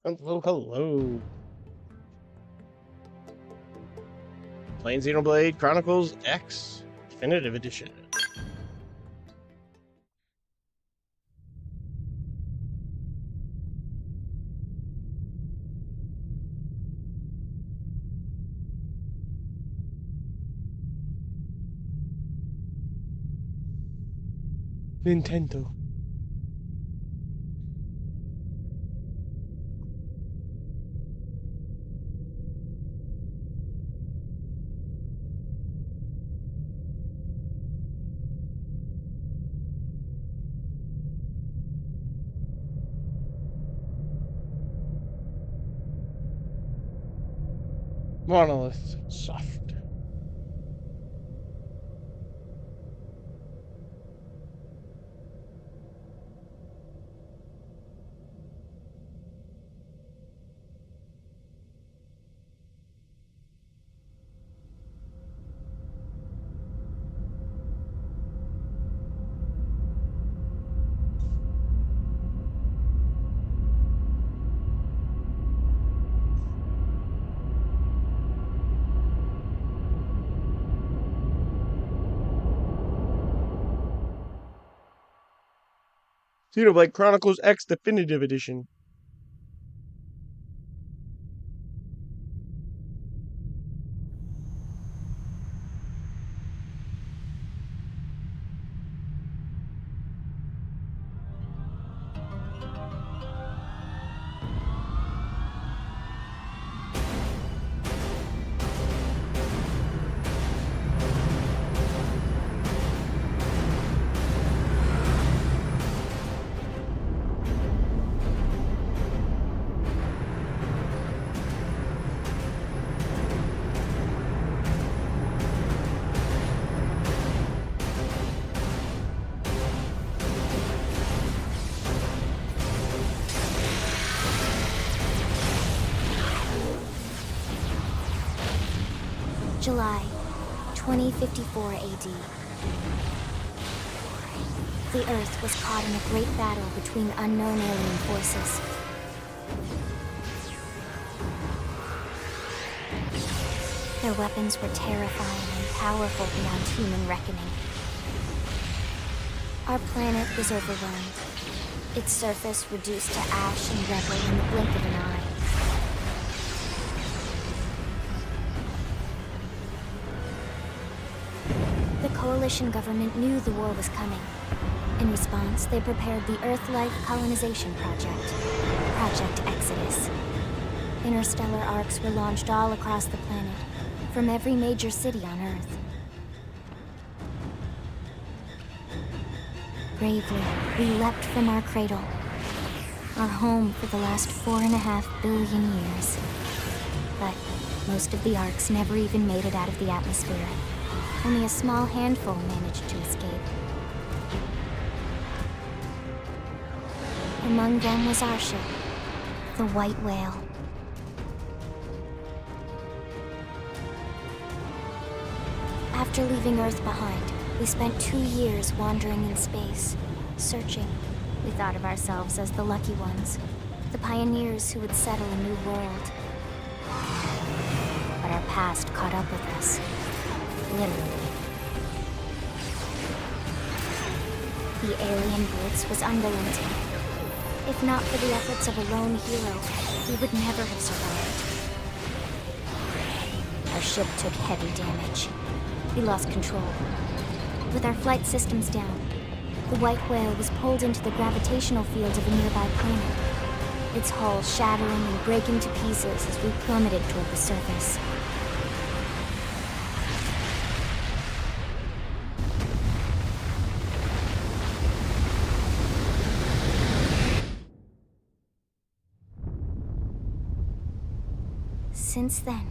Hello, hello. Playing Xenoblade Chronicles X Definitive Edition. Nintendo. Monolith Soft. Xenoblade Chronicles X Definitive Edition. July 2054 AD. The Earth was caught in a great battle between unknown alien forces. Their weapons were terrifying and powerful beyond human reckoning. Our planet was overwhelmed, its surface reduced to ash and rubble in the blink of an eye. The Coalition government knew the war was coming. In response, they prepared the Earth-Life Colonization Project, Project Exodus. Interstellar arcs were launched all across the planet, from every major city on Earth. Bravely, we leapt from our cradle, our home for the last 4.5 billion years. But most of the arcs never even made it out of the atmosphere. Only a small handful managed to escape. Among them was our ship, the White Whale. After leaving Earth behind, we spent 2 years wandering in space, searching. We thought of ourselves as the lucky ones, the pioneers who would settle a new world. But our past caught up with us. Literally. The alien blitz was unrelenting. If not for the efforts of a lone hero, we would never have survived. Our ship took heavy damage. We lost control. With our flight systems down, the White Whale was pulled into the gravitational field of a nearby planet, its hull shattering and breaking to pieces as we plummeted toward the surface. Since then,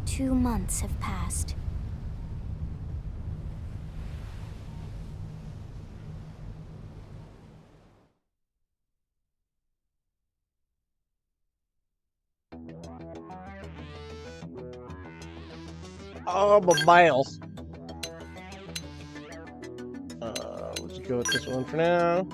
2 months have passed. Oh, my miles. Let's go with this one for now.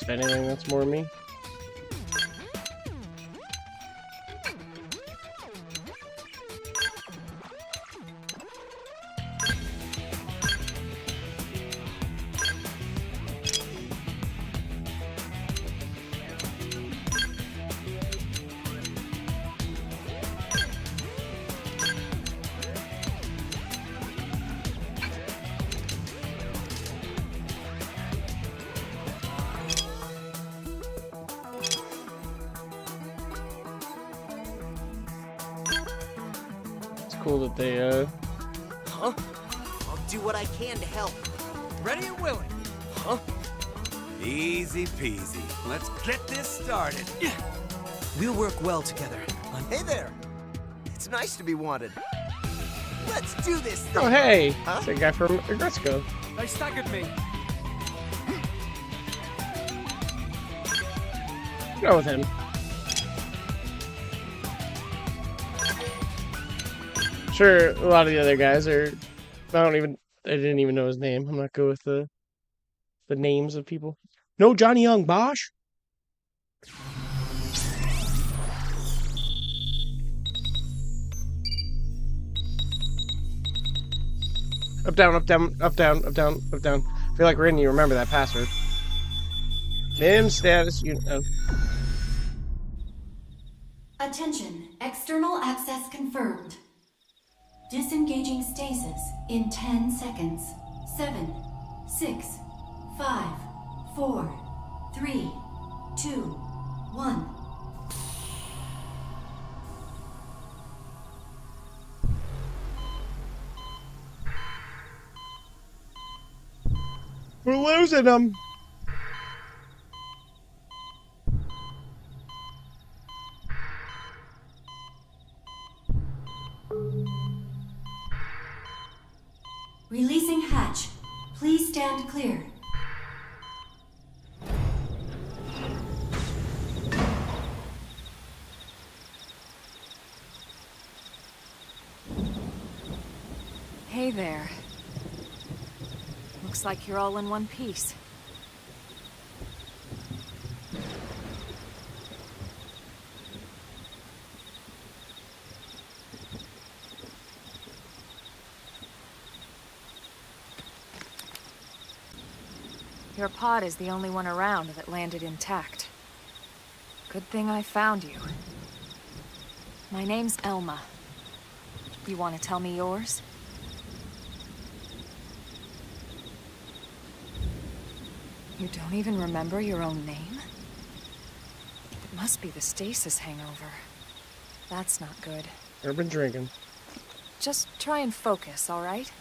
If anything, that's more me. Cool that they Huh? I'll do what I can to help. Ready and willing. Huh? Easy peasy. Let's get this started. We'll work well together. Hey there. It's nice to be wanted. Let's do this thing. oh hey, Huh? it's a guy from Agresco. They staggered me. Go with him. Sure, a lot of the other guys are. I didn't even know his name. I'm not good with the names of people. No Johnny Young, Bosch. Up, down, up, down, up, down, up, down, up, down. I feel like Randy, you remember that password. MIM status. Attention, external access confirmed. Disengaging stasis in 10 seconds. 7, 6, 5, 4, 3, 2, 1. We're losing them. Releasing hatch. Please stand clear. Hey there. Looks like you're all in one piece. Your pod is the only one around that landed intact. Good thing I found you. My name's Elma. You want to tell me yours? You don't even remember your own name? It must be the stasis hangover. That's not good. I've been drinking. Just try and focus, all right?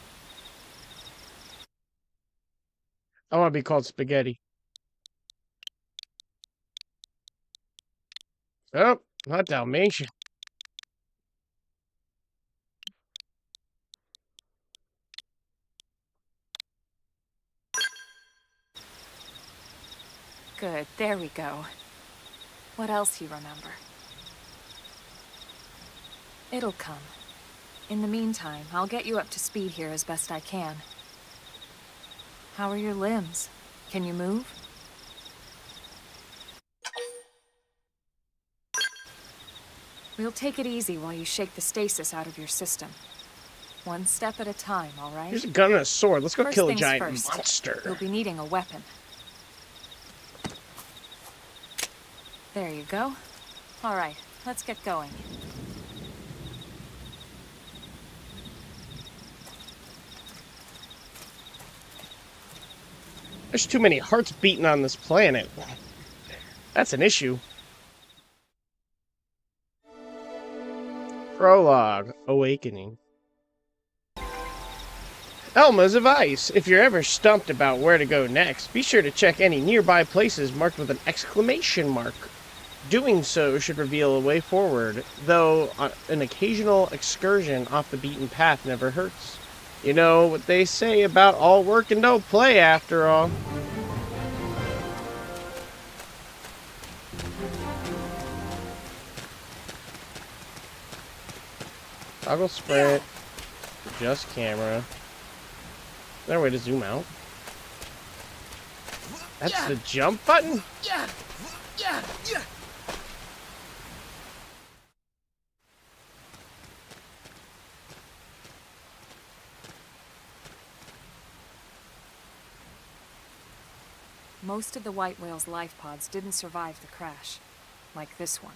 I want to be called Spaghetti. Oh, not Dalmatian. Good, there we go. What else you remember? It'll come. In the meantime, I'll get you up to speed here as best I can. How are your limbs? Can you move? We'll take it easy while you shake the stasis out of your system. One step at a time, all right? Here's a gun and a sword. Let's go First kill a things giant first. monster. You'll be needing a weapon. There you go. All right, let's get going. There's too many hearts beating on this planet. That's an issue. Prologue. Awakening. Elma's advice. If you're ever stumped about where to go next, be sure to check any nearby places marked with an exclamation mark. Doing so should reveal a way forward, though an occasional excursion off the beaten path never hurts. You know what they say about all work and no play, after all. Toggle sprint. Adjust camera. Is there a way to zoom out? That's the jump button? Most of the white whale's life pods didn't survive the crash, like this one.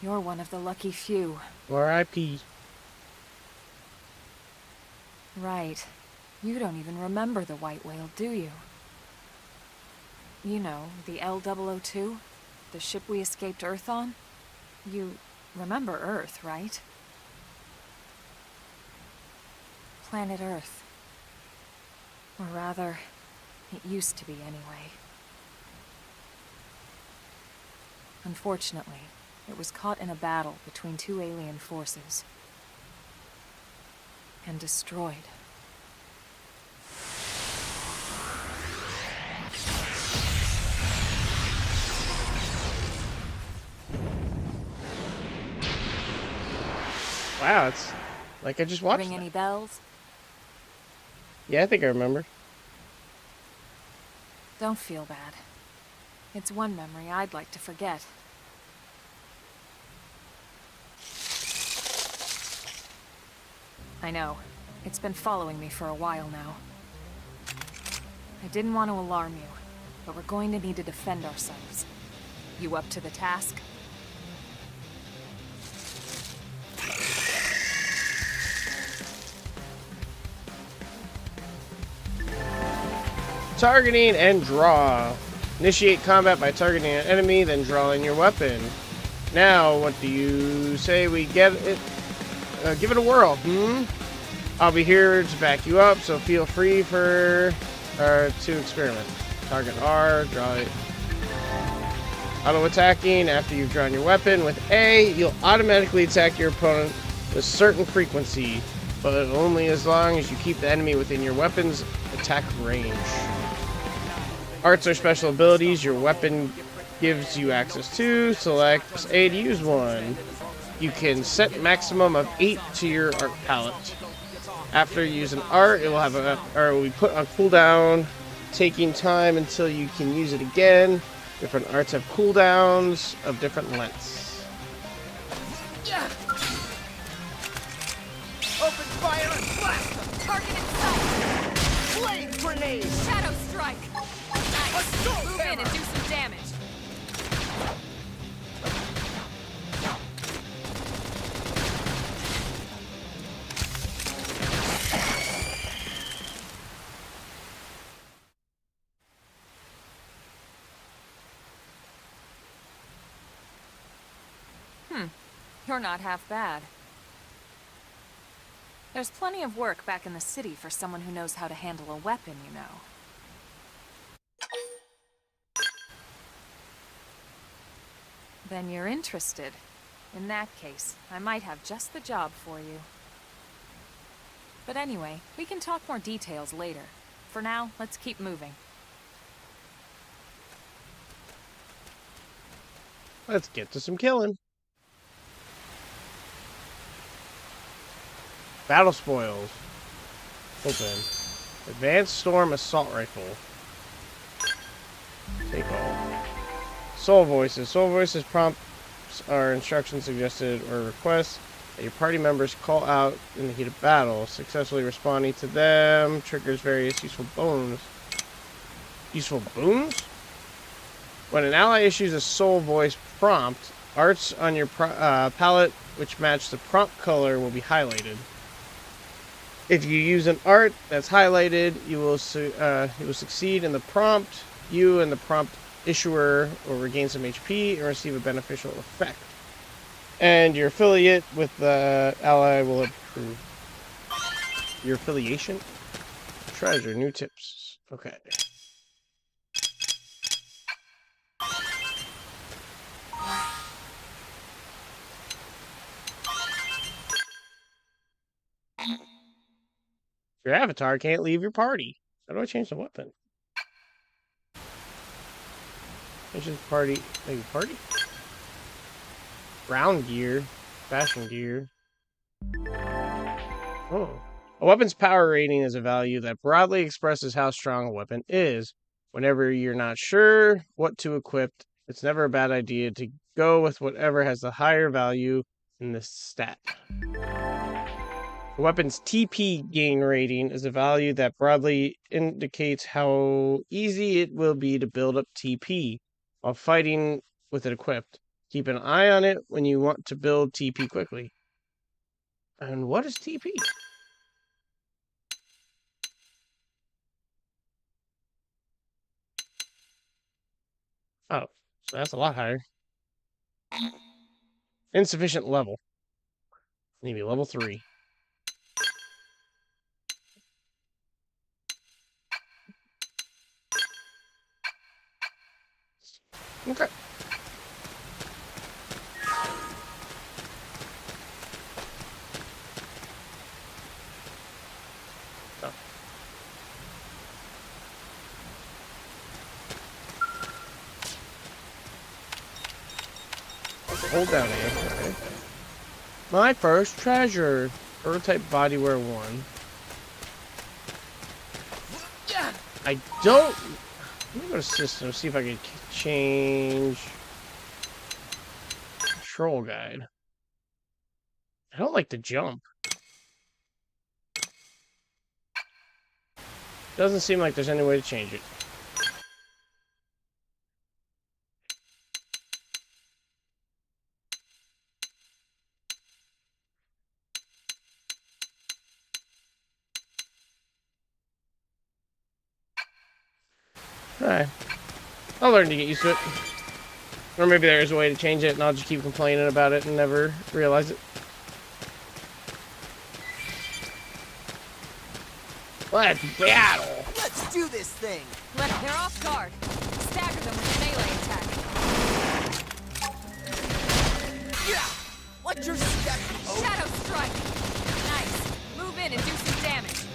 You're one of the lucky few. R.I.P. Right. You don't even remember the white whale, do you? You know, the L-002? The ship we escaped Earth on? You remember Earth, right? Planet Earth. Or rather, it used to be anyway. Unfortunately, it was caught in a battle between two alien forces. And destroyed. Wow, it's like I just watched Ring that. any bells? Yeah, I think I remember. Don't feel bad. It's one memory I'd like to forget. I know. It's been following me for a while now. I didn't want to alarm you, but we're going to need to defend ourselves. You up to the task? Targeting and draw. Initiate combat by targeting an enemy, then drawing your weapon. Now, what do you say we get it? Give it a whirl, I'll be here to back you up, so feel free to experiment. Target R, draw it. Auto attacking after you've drawn your weapon. With A, you'll automatically attack your opponent with certain frequency, but only as long as you keep the enemy within your weapon's attack range. Arts are special abilities your weapon gives you access to. Select A to use one. You can set maximum of 8 to your art palette. After you use an art, it will be put on cooldown, taking time until you can use it again. Different arts have cooldowns of different lengths. Open fire and blast them! Target in sight! Flame grenade! Shadow strike! Nice! Assault Move in and do some damage! You're not half bad. There's plenty of work back in the city for someone who knows how to handle a weapon, you know. Then you're interested. In that case, I might have just the job for you. But anyway, we can talk more details later. For now, let's keep moving. Let's get to some killing. Battle spoils. Open. Advanced Storm Assault Rifle. Take all. Soul Voices. Soul Voices prompts are instructions suggested or requests that your party members call out in the heat of battle. Successfully responding to them triggers various useful boons. Useful boons? When an ally issues a Soul Voice prompt, arts on your palette which match the prompt color will be highlighted. If you use an art that's highlighted, you will succeed in the prompt. You and the prompt issuer will regain some HP and receive a beneficial effect. And your affiliate with the ally will improve. Your affiliation? Treasure, new tips. Okay. Your avatar can't leave your party. How do I change the weapon? Change the party. Maybe party? Ground gear. Fashion gear. Oh. A weapon's power rating is a value that broadly expresses how strong a weapon is. Whenever you're not sure what to equip, it's never a bad idea to go with whatever has the higher value in the stat. The weapon's TP gain rating is a value that broadly indicates how easy it will be to build up TP while fighting with it equipped. Keep an eye on it when you want to build TP quickly. And what is TP? Oh, so that's a lot higher. Insufficient level. Maybe level 3. Okay. Oh. Hold down A. Okay. My first treasure. Prototype bodywear 1. I don't... Let me go to system, see if I can change... Control guide. I don't like the jump. Doesn't seem like there's any way to change it. Alright. I'll learn to get used to it. Or maybe there's a way to change it and I'll just keep complaining about it and never realize it. Let's battle! Let's do this thing! They're off guard. Stagger them with a melee attack. Yeah! What's your step? Oh. Shadow strike! Nice. Move in and do some damage.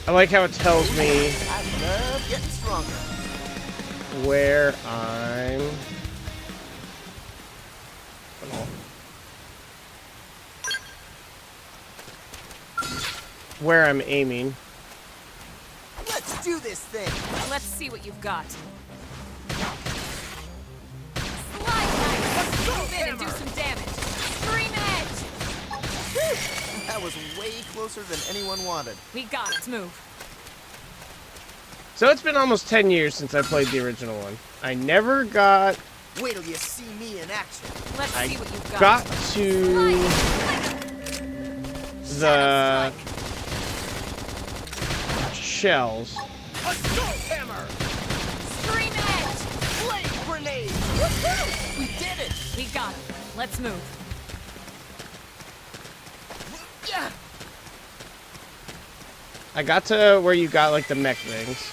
I like how it tells me I love getting stronger. where I'm... Where I'm aiming. Let's do this thing! Let's see what you've got. Slide knife! Move in and do some damage. Scream edge! That was way closer than anyone wanted. We got it. Let's move. So it's been almost 10 years since I played the original one. I never got... Wait till you see me in action. Let's I see what you've got. got to... the... shells. Assault hammer! Scream edge! Flame grenade! Woohoo! We did it! We got it. Let's move. Yeah! I got to where you got like the mech things.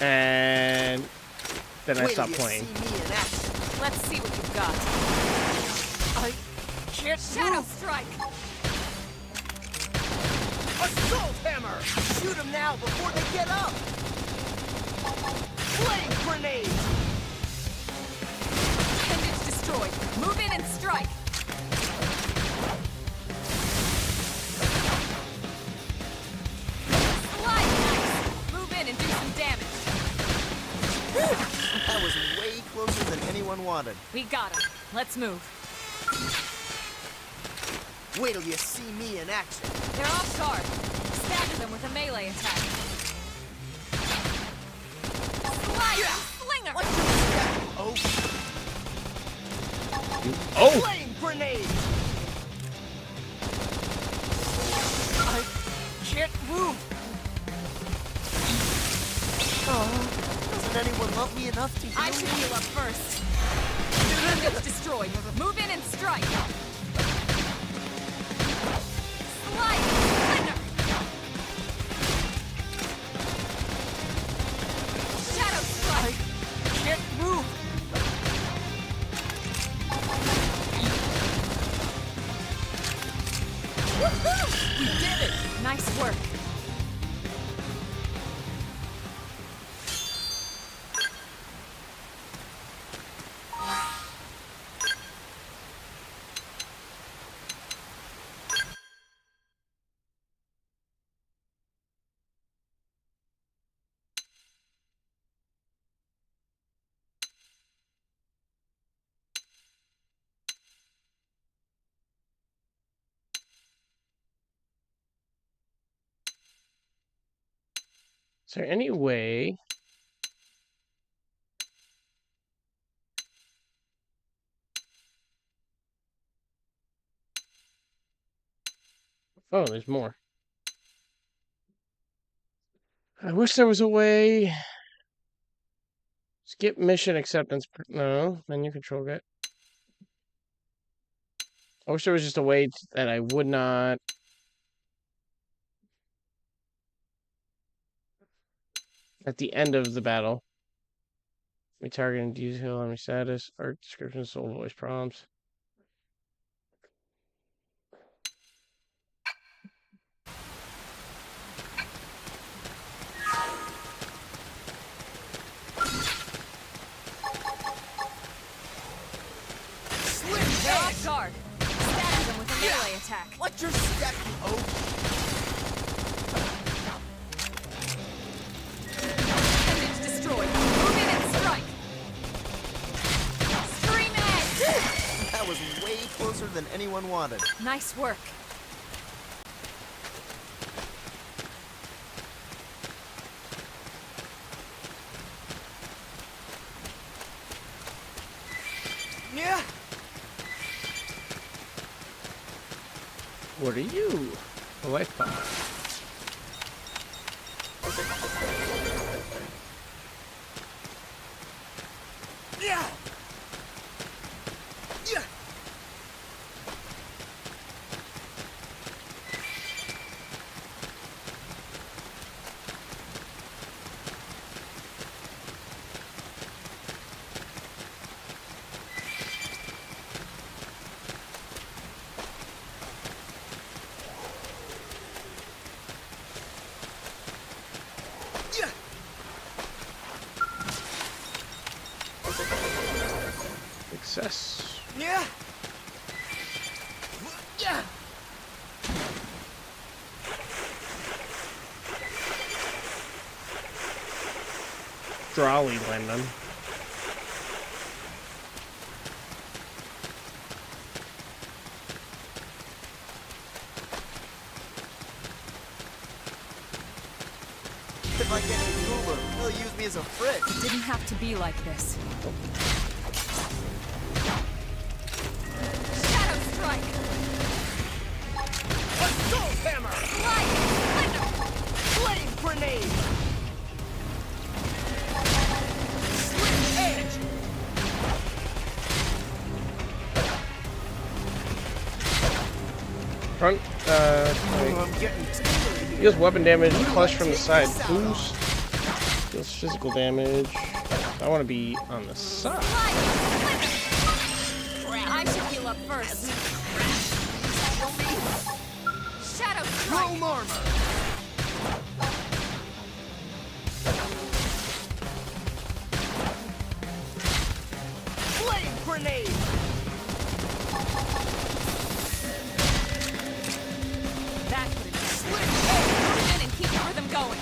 And then I Wait stopped till you playing. see me in action. Let's see what you've got. I can't Shadow move. strike! Assault hammer! Shoot them now before they get up! Flame grenade! Appendage destroyed. Move in and strike. Slide knife! Move in and do some damage. That was way closer than anyone wanted. We got him. Let's move. Wait till you see me in action. They're off guard. Stagger them with a melee attack. Slide! Slinger! What's your step? Oh, Oh! flame grenade! I can't move. Oh, doesn't anyone love me enough to heal I should heal up first. Appendage destroyed. Move in and strike. Slide! Slinger! Shadow strike! Can't move. Woohoo! We did it! Nice work. there any way... Oh, there's more. I wish there was a way... Skip mission acceptance... No, menu control get. I wish there was just a way that I would not... At the end of the battle. We target and detail enemy status, art description, soul voice prompts. Off guard. Stabbing them with a melee attack. Watch your step, oh! Appendage destroyed. Move in and strike. Stream edge. That was way closer than anyone wanted. Nice work. Yeah. What are you? A life pod. Yeah. Yeah. Success. Yeah. Yeah. Drawly Landon. If I get cooler, they'll use me as a fridge. It didn't have to be like this. Shadow strike. Assault hammer! Flame grenade! Slit edge! Front, I'm getting deals weapon damage, clutch from the side. Boost. Deals physical damage. I want to be on the side. I should heal up first. Shadow strike. Chrome armor! Flame grenade! That could have move in and keep the rhythm going.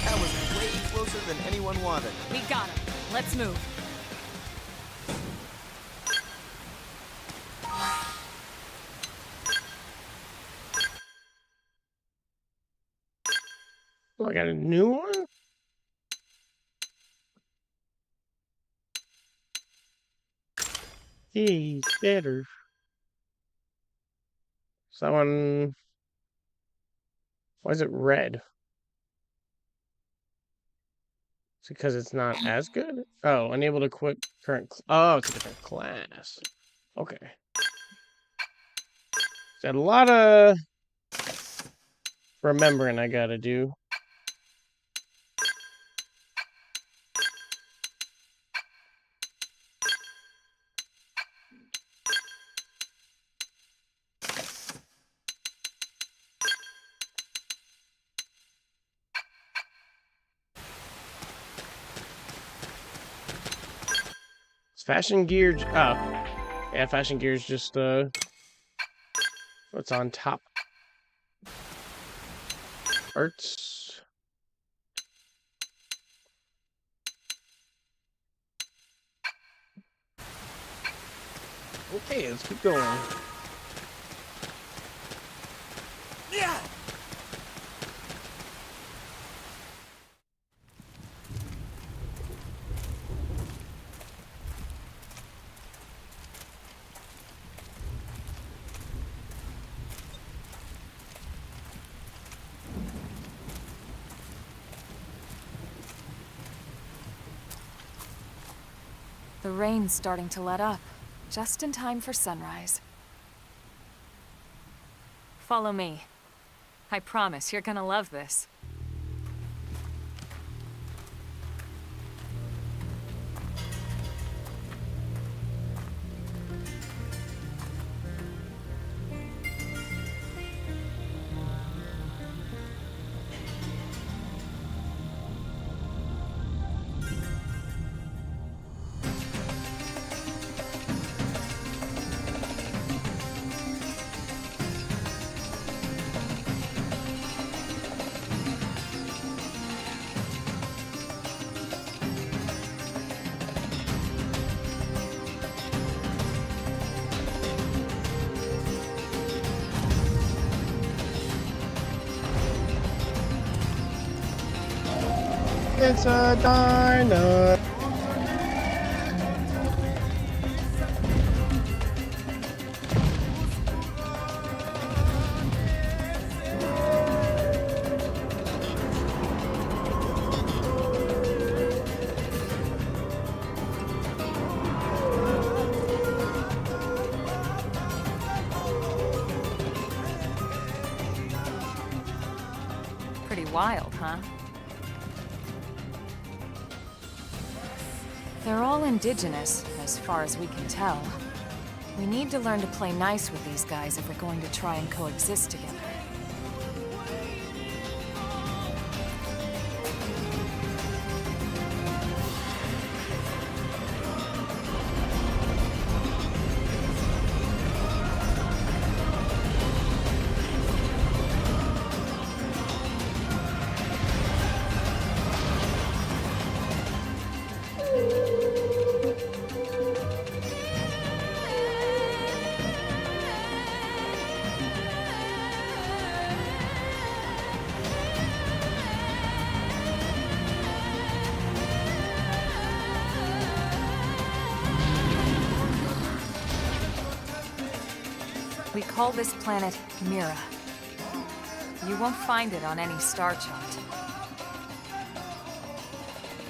That was way closer than anyone wanted. We got him. Let's move. Oh, I got a new one? Hey, better. So that one... Why is it red? It's because it's not as good? Oh, unable to equip current... Oh, it's a different class. Okay. Got a lot of remembering I gotta do. Fashion gear. Oh, yeah, fashion gear is just what's on top. Arts. Okay, let's keep going. Yeah. The rain's starting to let up, just in time for sunrise. Follow me. I promise you're gonna love this. It's a dino. Pretty wild, huh? They're all indigenous, as far as we can tell. We need to learn to play nice with these guys if we're going to try and coexist together. We call this planet Mira. You won't find it on any star chart.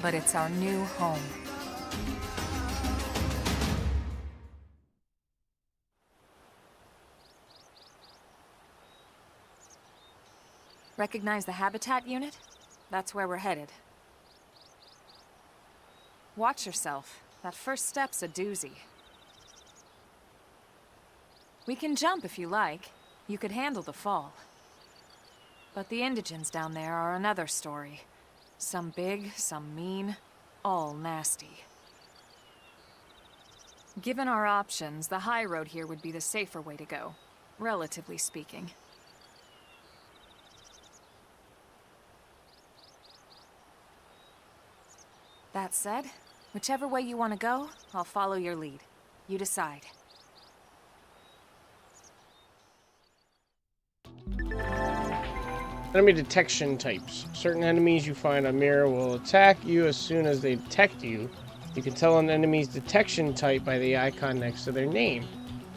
But it's our new home. Recognize the habitat unit? That's where we're headed. Watch yourself. That first step's a doozy. We can jump if you like. You could handle the fall. But the indigents down there are another story. Some big, some mean, all nasty. Given our options, the high road here would be the safer way to go, relatively speaking. That said, whichever way you want to go, I'll follow your lead. You decide. Enemy detection types. Certain enemies you find on Mirror will attack you as soon as they detect you. You can tell an enemy's detection type by the icon next to their name.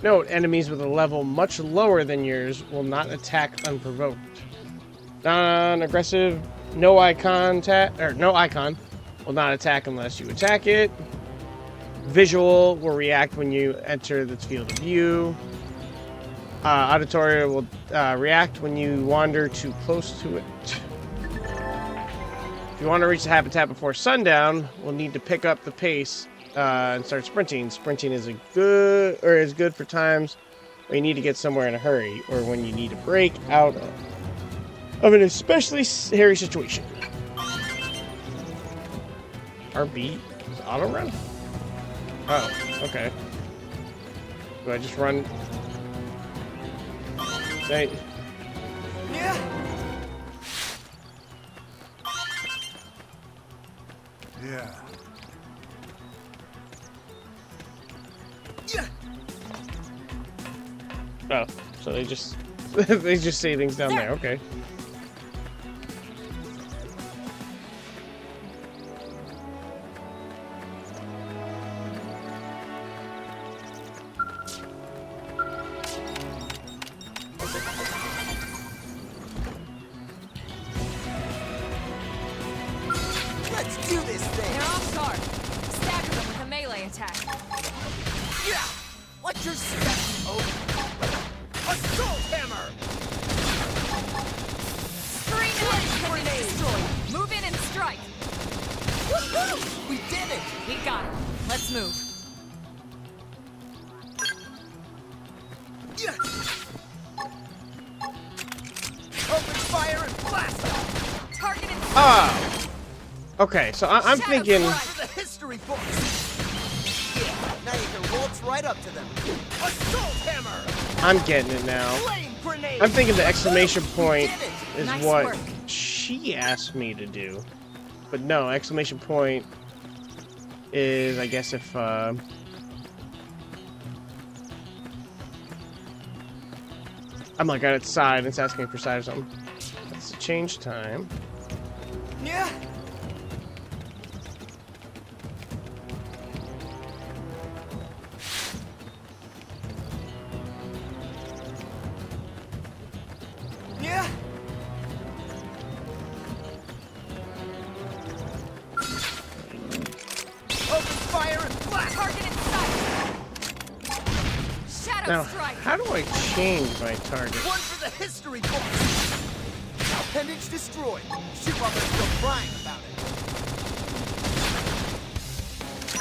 Note, enemies with a level much lower than yours will not attack unprovoked. Non-aggressive, no icon will not attack unless you attack it. Visual will react when you enter its field of view. Auditory will react when you wander too close to it. If you want to reach the habitat before sundown, we'll need to pick up the pace and start sprinting. Sprinting is good for times when you need to get somewhere in a hurry, or when you need to break out of an especially hairy situation. RB is auto run? Oh, okay. Do I just run? Hey. Yeah. Yeah. Yeah. Oh, so they just they just say things down there. Okay. Let's do this thing. They're off guard. Stagger them with a melee attack. Yeah! Watch your step! Oh! Assault hammer! Scream and destroy. Move in and strike. Woohoo! We did it! We got it. Let's move. Yeah! Open fire and blast! Target and Oh. Okay, so I'm Shadow thinking. Strike. For the history books! Yeah! Now you can waltz right up to them. Assault hammer! I'm getting it now. Flame grenade! I'm thinking the exclamation point is Nice what work. she asked me to do. But no, exclamation point is, I guess, if I'm like on its side and it's asking me for side or something. Let's change time. Yeah! Yeah! Open fire and blast! target in sight. Shadow Now, strike. how do I change my target? One for the history books! Appendage destroyed. Shipwalker's still crying about it.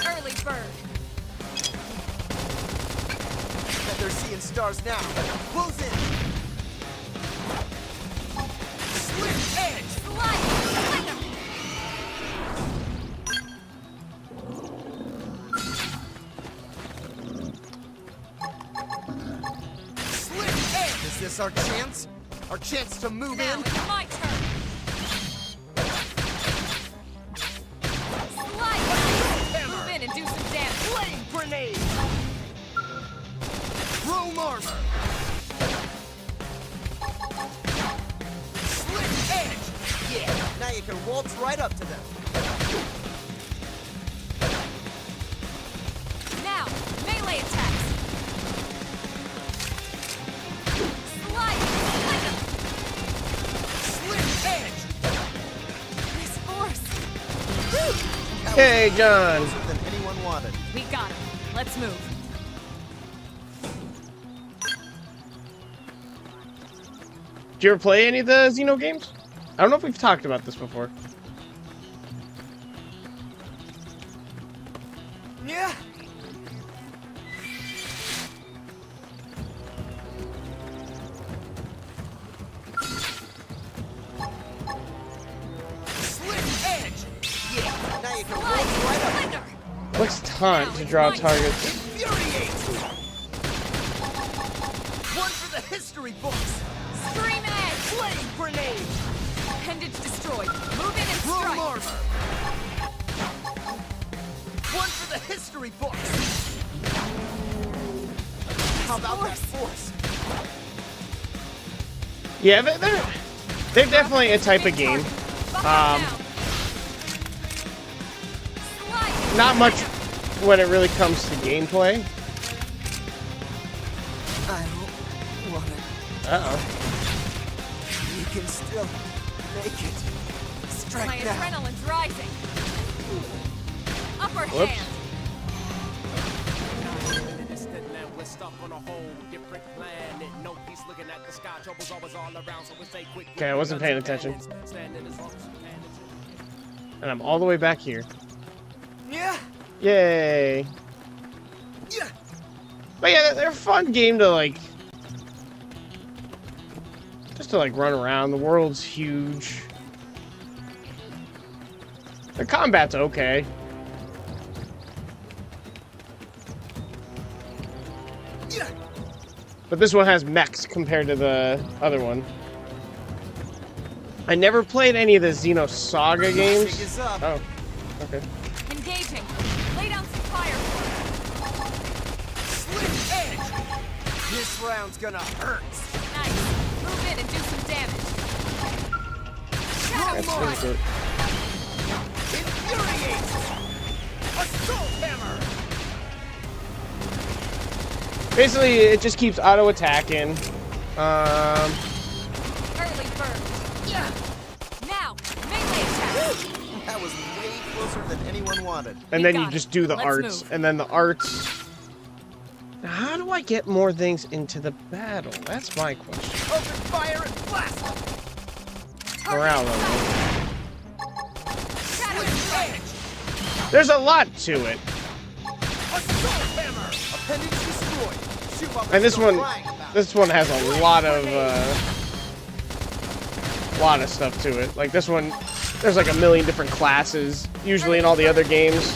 Early bird. Bet they're seeing stars now. Close in. Slit edge! Slide. Flicker. Slit edge! Is this our chance? Our chance to move Now in? it's my turn. Slide. Hammer! Move in and do some damage. Flame grenade! Chrome armor! Slit edge! Yeah! Now you can waltz right up to them. Now, melee attacks. Slide. Flicker. Slit edge! This force. That was Hey, John. closer than anyone wanted. We got him. Let's move. Do you ever play any of the Xeno games? I don't know if we've talked about this before. Yeah! Slit edge! Yeah! Now you can Slide. waltz right up. Flicker. What's taunt to draw targets? Infuriate! One for the history books! Scream edge. Flame grenade! Appendage destroyed. Move in and Chrome strike. armor! One for the history books! How about that force? Yeah, they're definitely a type of game. Behind now. Slide. Not much when it really comes to gameplay. I don't want it. Uh-oh. You can still make it. My Strike now. adrenaline's rising. Upper Whoops. hand. We're stuck on a whole different planet. No peace looking at the sky. Trouble's always all around, so we stay quick. Okay, I wasn't paying attention. Standing as long as you can. And I'm all the way back here. Yeah! Yay. Yeah! But yeah, they're a fun game to like... Just to like run around. The world's huge. The combat's okay. Yeah! But this one has mechs compared to the other one. I never played any of the Xenosaga Music games. is up. Oh, okay. Engaging. Lay down some fire for Slit edge! This round's gonna hurt. us. Nice. Move in and do some damage. Shadow That's strike. pretty good. Infuriate! Assault hammer! Basically, it just keeps auto-attacking. Early bird. Yeah. Now, melee attack. That was way closer than anyone wanted. And then you just do the arts. And then the arts... Now, how do I get more things into the battle? That's my question. Open fire and blast them! Morale level. There's a lot to it. Assault hammer! Appendage destroyed. Shoot while And this still one, crying about it. this one has a lot of stuff to it. Like this one, there's like a million different classes. Usually in all the other games,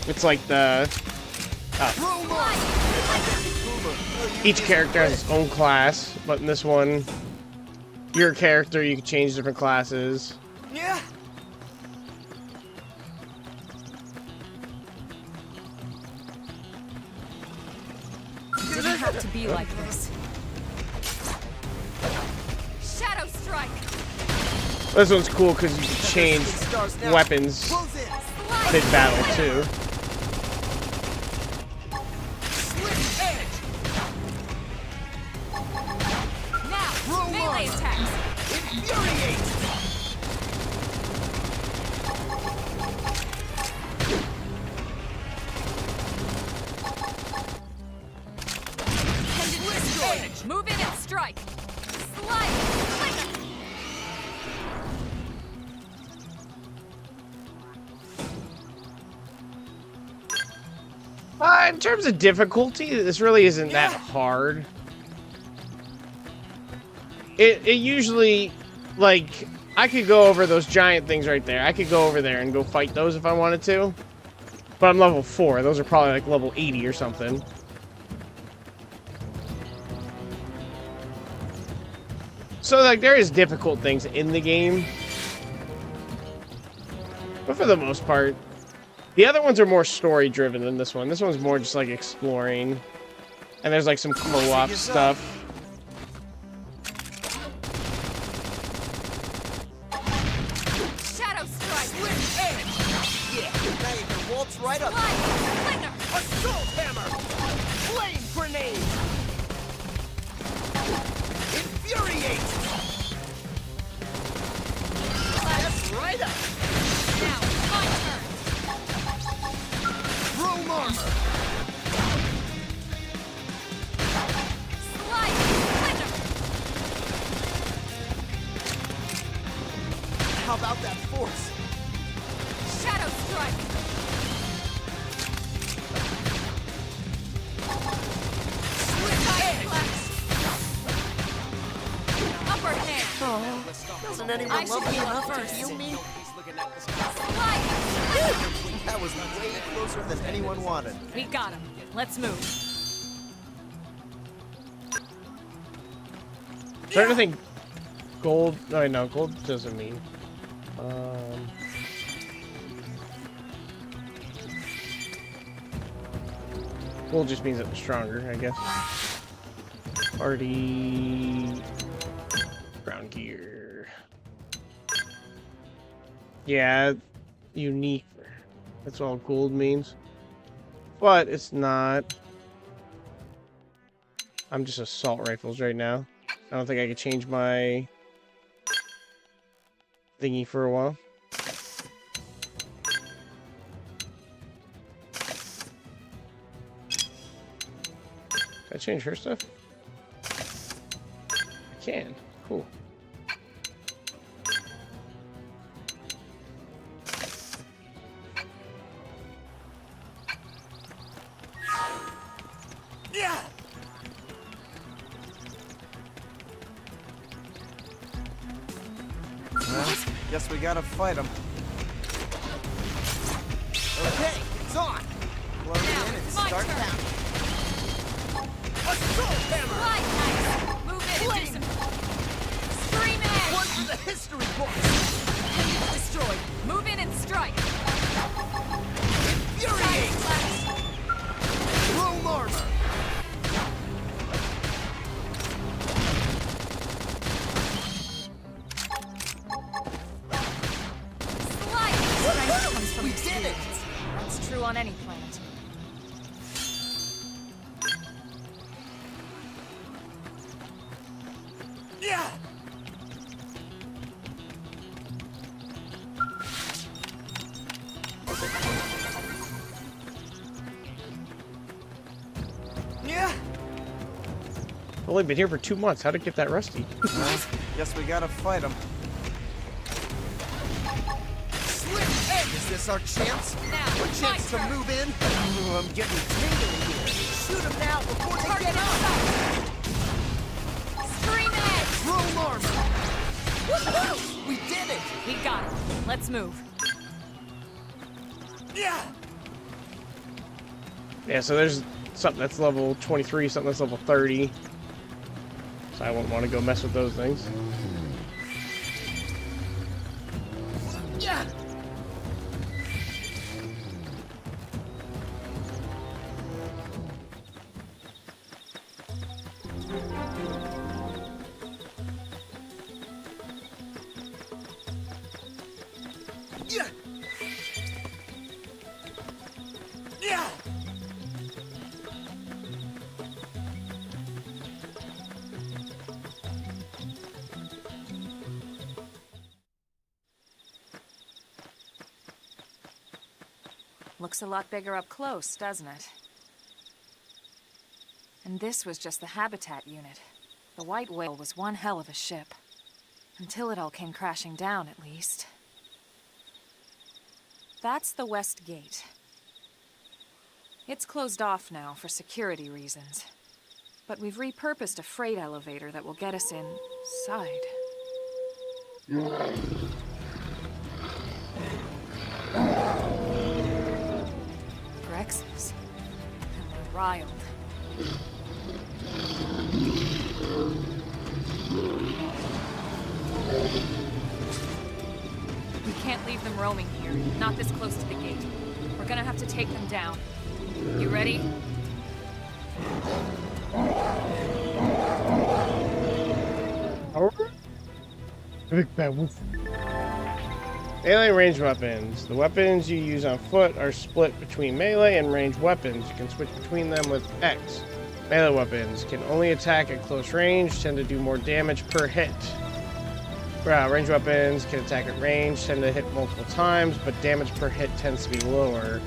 it's like the each character has its own class, but in this one, your character you can change different classes. Yeah. Didn't have to be like this. Shadow strike. This one's cool because you can change weapons Close in. mid-battle too. Slit edge. Now, melee attacks. Infuriate. Move in and strike. Slide. In terms of difficulty, this really isn't that hard. It usually, like, I could go over those giant things right there. I could go over there and go fight those if I wanted to. But I'm level 4. Those are probably like level 80 or something. So, like, there is difficult things in the game. But for the most part, the other ones are more story-driven than this one. This one's more just, like, exploring. And there's, like, some co-op stuff. Shadow strike. Yeah. Now you can waltz right up. Assault hammer! Flame grenade! Infuriate. That's right up. Now, my turn. Chrome armor. Slide. How about that force? Shadow strike. Upper hand. Doesn't I anyone should love me heal up enough to first. heal me? Slide. That was way closer than anyone wanted. We got him. Let's move. Trying to think. Gold. No, no, gold doesn't mean. Gold just means that they're stronger, I guess. Party. Ground gear. Yeah, unique. That's all gold means. But it's not. I'm just assault rifles right now. I don't think I could change my thingy for a while. Can I change her stuff? I can. Cool. Yeah. Well, guess we gotta fight them. Okay, it's on. Close in and my start turn. pounding. Assault hammer! Slide nice. Move in and do some. Scream edge. One for the history books. Appendage destroyed. Move in and strike. Infuriate. Side slash. Chrome armor. Slide. Strength comes from We did it. experience. That's true on any planet. Yeah. Only been here for 2 months. How'd it get that rusty? Guess we gotta fight them. Hey, is this our chance? Now, Our chance to move in? Oh, I'm getting tingly here. Shoot them now before they get up! Scream it! Roll armor! Woohoo! We did it! We got it. Let's move. Yeah! Yeah, so there's something that's level 23, something that's level 30. So I wouldn't want to go mess with those things. Yeah! Yeah! Yeah! Looks a lot bigger up close, doesn't it? And this was just the habitat unit. The White Whale was one hell of a ship. Until it all came crashing down, at least. That's the West Gate. It's closed off now for security reasons. But we've repurposed a freight elevator that will get us inside. Grexes. And they're riled. We can't leave them roaming here, not this close to the gate. We're gonna have to take them down. You ready? Big bad wolf. Melee range weapons. The weapons you use on foot are split between melee and ranged weapons. You can switch between them with X. Melee weapons can only attack at close range, tend to do more damage per hit. Range weapons can attack at range, tend to hit multiple times, but damage per hit tends to be lower.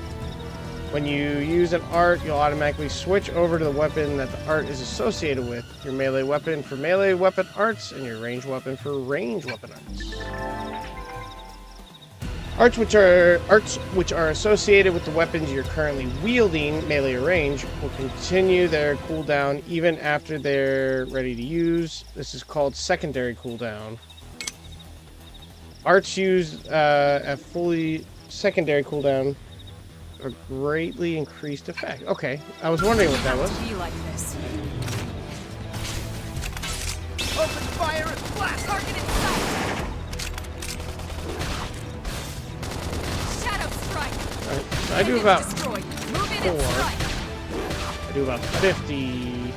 When you use an art, you'll automatically switch over to the weapon that the art is associated with. Your melee weapon for melee weapon arts, and your range weapon for range weapon arts. Arts which are associated with the weapons you're currently wielding, melee or range, will continue their cooldown even after they're ready to use. This is called secondary cooldown. Arts use a fully secondary cooldown or greatly increased effect. Okay, I was wondering what that was. Be like this. Open fire and blast! Target in sight. Shadow strike. Alright, so I do about Destroyed. Move in and 4. strike. I do about 50.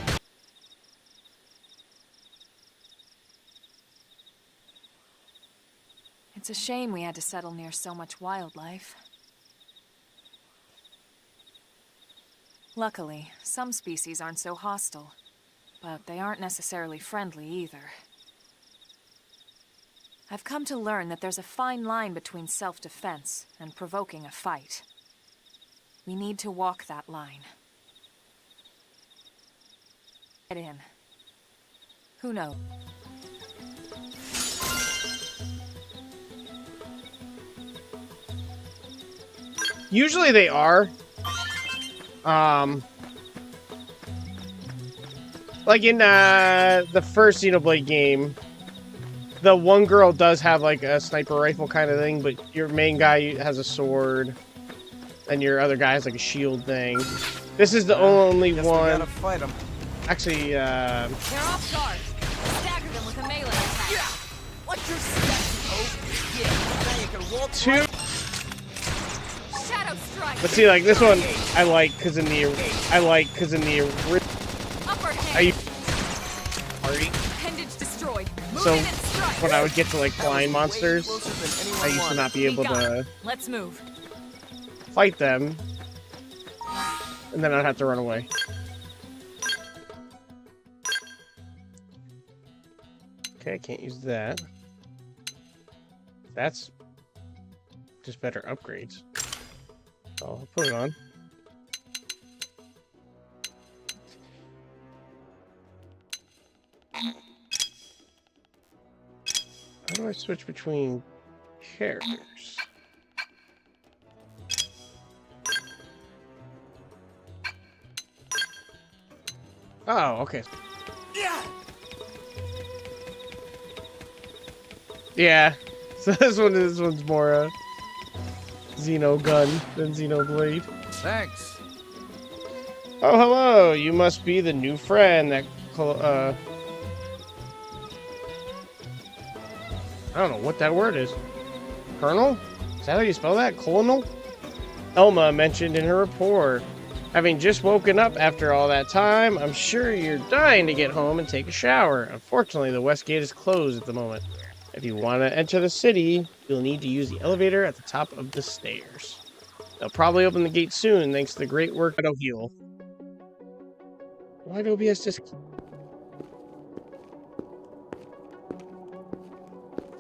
It's a shame we had to settle near so much wildlife. Luckily, some species aren't so hostile, but they aren't necessarily friendly either. I've come to learn that there's a fine line between self-defense and provoking a fight. We need to walk that line. Get in. Who knows? Usually they are. Like in the first Xenoblade game, the one girl does have like a sniper rifle kind of thing, but your main guy has a sword, and your other guy has like a shield thing. This is the only Guess one. We gotta fight them. Actually, They're off guard. Stagger them with a melee attack. Yeah! Watch your step, oh! Yeah, now you can walk two. right. Shadow strike. But see, like this one, I like because in the Upper hand. I party. Appendage destroyed. Move So in and strike. when I would get to like flying monsters, I used to not be able to Let's move. fight them, and then I'd have to run away. Okay, I can't use that. That's just better upgrades. So I'll put it on. do I switch between characters? Oh, okay. Yeah. So this one's more Xeno gun than Xenoblade. Thanks. Oh, hello. You must be the new friend that I don't know what that word is. Colonel? Is that how you spell that? Colonel? Elma mentioned in her report. Having just woken up after all that time, I'm sure you're dying to get home and take a shower. Unfortunately, the west gate is closed at the moment. If you want to enter the city, you'll need to use the elevator at the top of the stairs. They'll probably open the gate soon, thanks to the great work of Heal. Why do OBS just...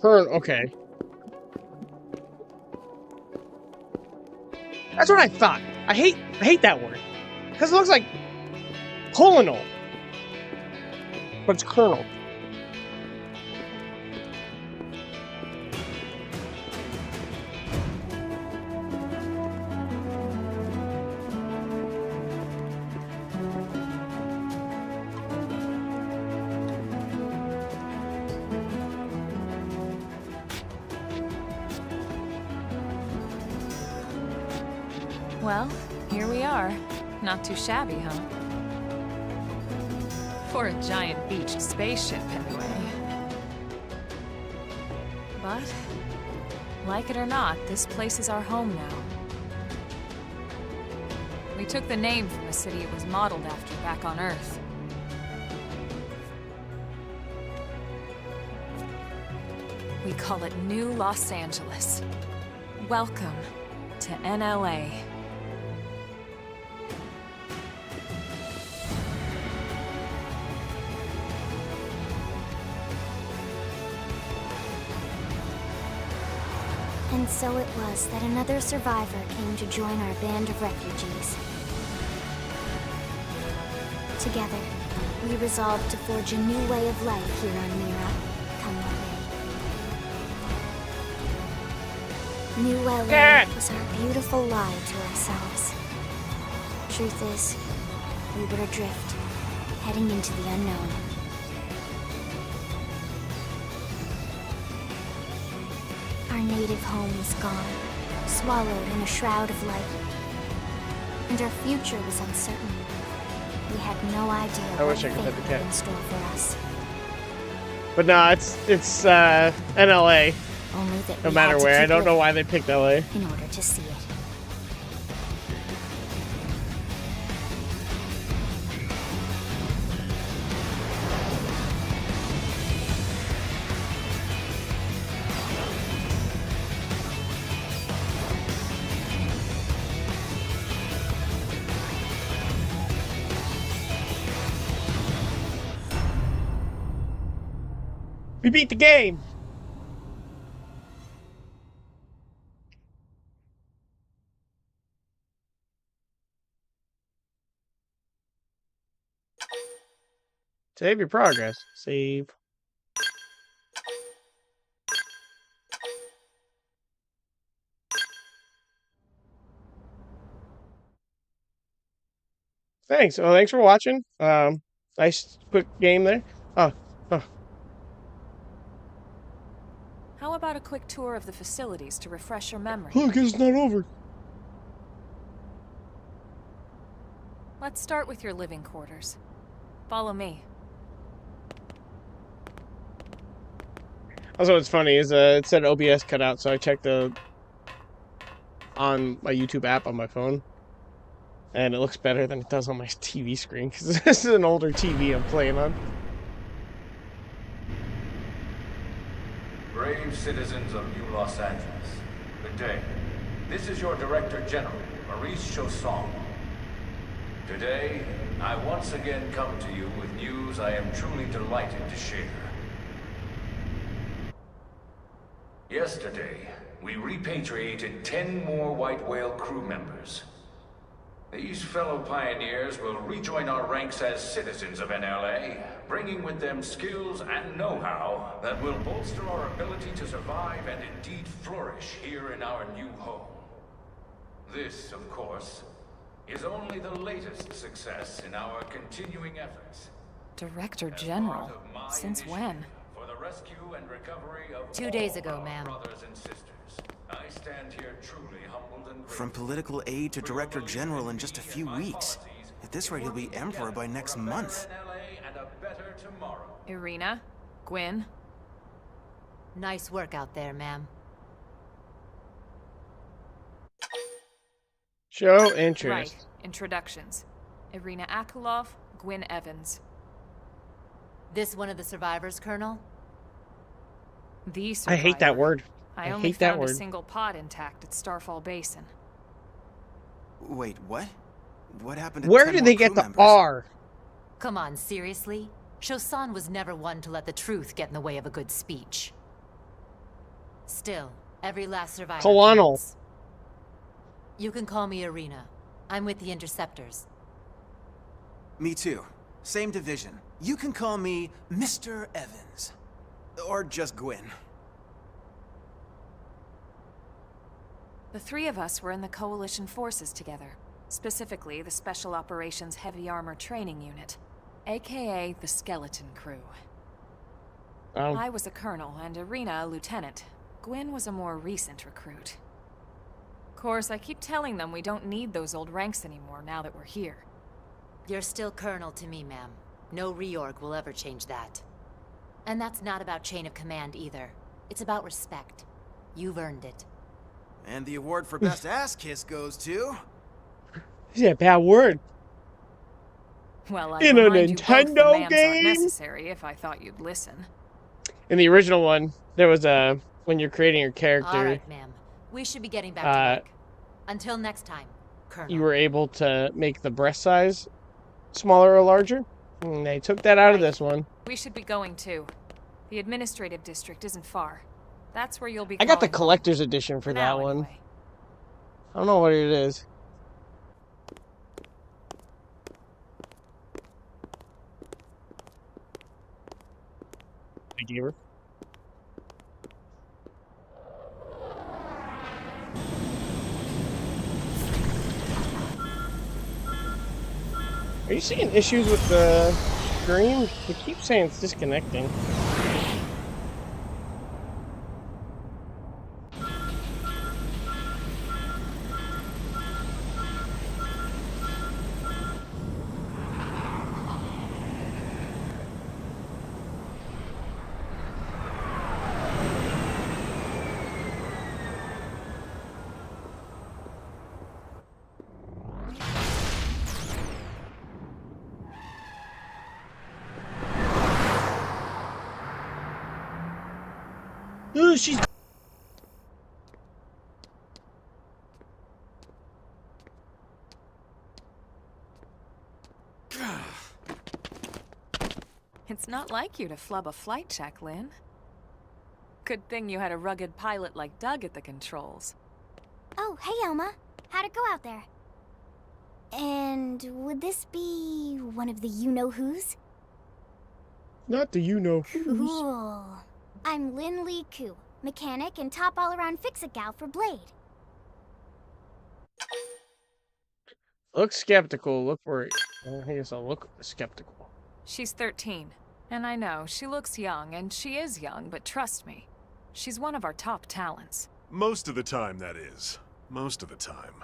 Okay. That's what I thought. I hate that word. Because it looks like colonel. But it's colonel. Well, here we are. Not too shabby, huh? For a giant beached spaceship, anyway. But, like it or not, this place is our home now. We took the name from the city it was modeled after back on Earth. We call it New Los Angeles. Welcome to NLA. And so it was that another survivor came to join our band of refugees. Together, we resolved to forge a new way of life here on Mira, come what may. New LA was our beautiful lie to ourselves. Truth is, we were adrift, heading into the unknown. Our native home was gone, swallowed in a shroud of light. And our future was uncertain. We had no idea what fate was in store for us. But no, it's NLA. Only that no matter where. I don't know why they picked LA. In order to see it. We beat the game! Save your progress. Save. Thanks. Oh, thanks for watching. Nice quick game there. Oh. How about a quick tour of the facilities to refresh your memory? Look, it's not over. Let's start with your living quarters. Follow me. Also, what's funny is it said OBS cut out, so I checked on my YouTube app on my phone, and it looks better than it does on my TV screen because this is an older TV I'm playing on. Brave citizens of New Los Angeles, good day. This is your Director General, Maurice Chausson. Today, I once again come to you with news I am truly delighted to share. Yesterday, we repatriated 10 more White Whale crew members. These fellow pioneers will rejoin our ranks as citizens of NLA, bringing with them skills and know-how that will bolster our ability to survive and indeed flourish here in our new home. This, of course, is only the latest success in our continuing efforts. Director As General? part of my Since initiative when? For the rescue and recovery of 2 days all ago, our ma'am. brothers and sisters. I stand here truly humbled and From grateful. political aide to For your director belief general in me just a and few my weeks. policies, At this in rate, he'll be working emperor by together next for a better month. NLA and a better tomorrow. Irina? Gwyn? Nice work out there, ma'am. Show interest. Right. Introductions. Irina Akulov, Gwyn Evans. This one of the survivors, Colonel? The I survivor. hate that word. I I only hate that found a word. single pod intact at Starfall Basin. Wait, what? What happened to Where 10 did more they get crew the members? R? Come on, seriously? Shosan was never one to let the truth get in the way of a good speech. Still, every last survivor Colonel. counts. You can call me Irina. I'm with the Interceptors. Me too. Same division. You can call me Mr. Evans. Or just Gwyn. The three of us were in the Coalition forces together. Specifically, the Special Operations Heavy Armor Training Unit, aka the Skeleton Crew. I was a colonel and Irina a lieutenant. Gwyn was a more recent recruit. Of course, I keep telling them we don't need those old ranks anymore now that we're here. You're still Colonel to me, ma'am. No reorg will ever change that. And that's not about chain of command either. It's about respect. You've earned it. And the award for best ass kiss goes to... Yeah, bad word. Well, I'd In a remind you both the Nintendo ma'ams aren't game? necessary if I thought you'd listen. In the original one, there was a when you're creating your All character, right, ma'am. We should be getting back to work. Until next time, Colonel. you were able to make the breast size smaller or larger. And they took that out of this one. We should be going too. The administrative district isn't far. That's where you'll be I got the calling home. collector's edition for that now, one. anyway. I don't know what it is. I gave her. Are you seeing issues with the stream? They keep saying it's disconnecting. Ooh, she's... It's not like you to flub a flight check, Lynn. Good thing you had a rugged pilot like Doug at the controls. Oh, hey, Elma. How'd it go out there? And would this be one of the you-know-who's? Not the you-know. Cool. I'm Lynn Lee Koo, mechanic and top all-around fix-it gal for Blade. Look skeptical. Look worried. I guess I'll look skeptical. She's 13. And I know, she looks young, and she is young, but trust me, she's one of our top talents. Most of the time, that is. Most of the time.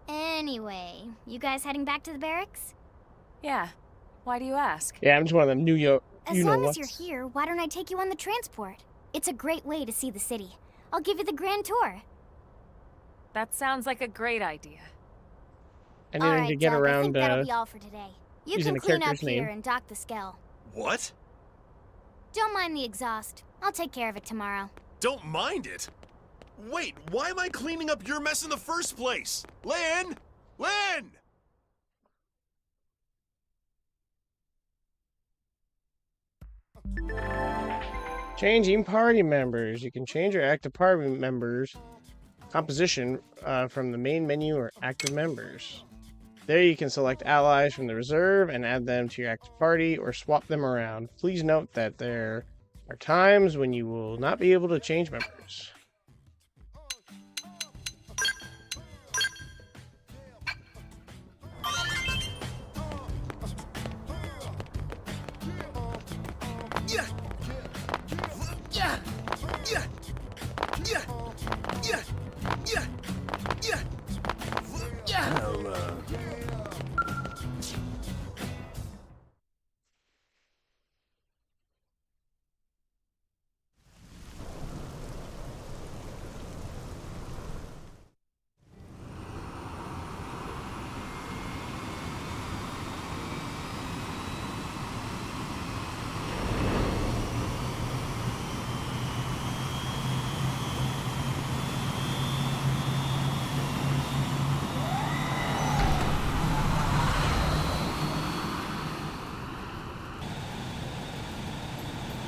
Anyway, you guys heading back to the barracks? Yeah. Why do you ask? Yeah, I'm just one of them As long as you're here, why don't I take you on the transport? It's a great way to see the city. I'll give you the grand tour. That sounds like a great idea. I needed to get Doug, I around think that'll be all for today. You using can the clean up character's here name. and dock the Skell. What? Don't mind the exhaust. I'll take care of it tomorrow. Don't mind it? Wait, why am I cleaning up your mess in the first place? Lynn! Lynn! Changing party members. You can change or active party members composition from the main menu or active members. There you can select allies from the reserve and add them to your active party or swap them around. Please note that there are times when you will not be able to change members.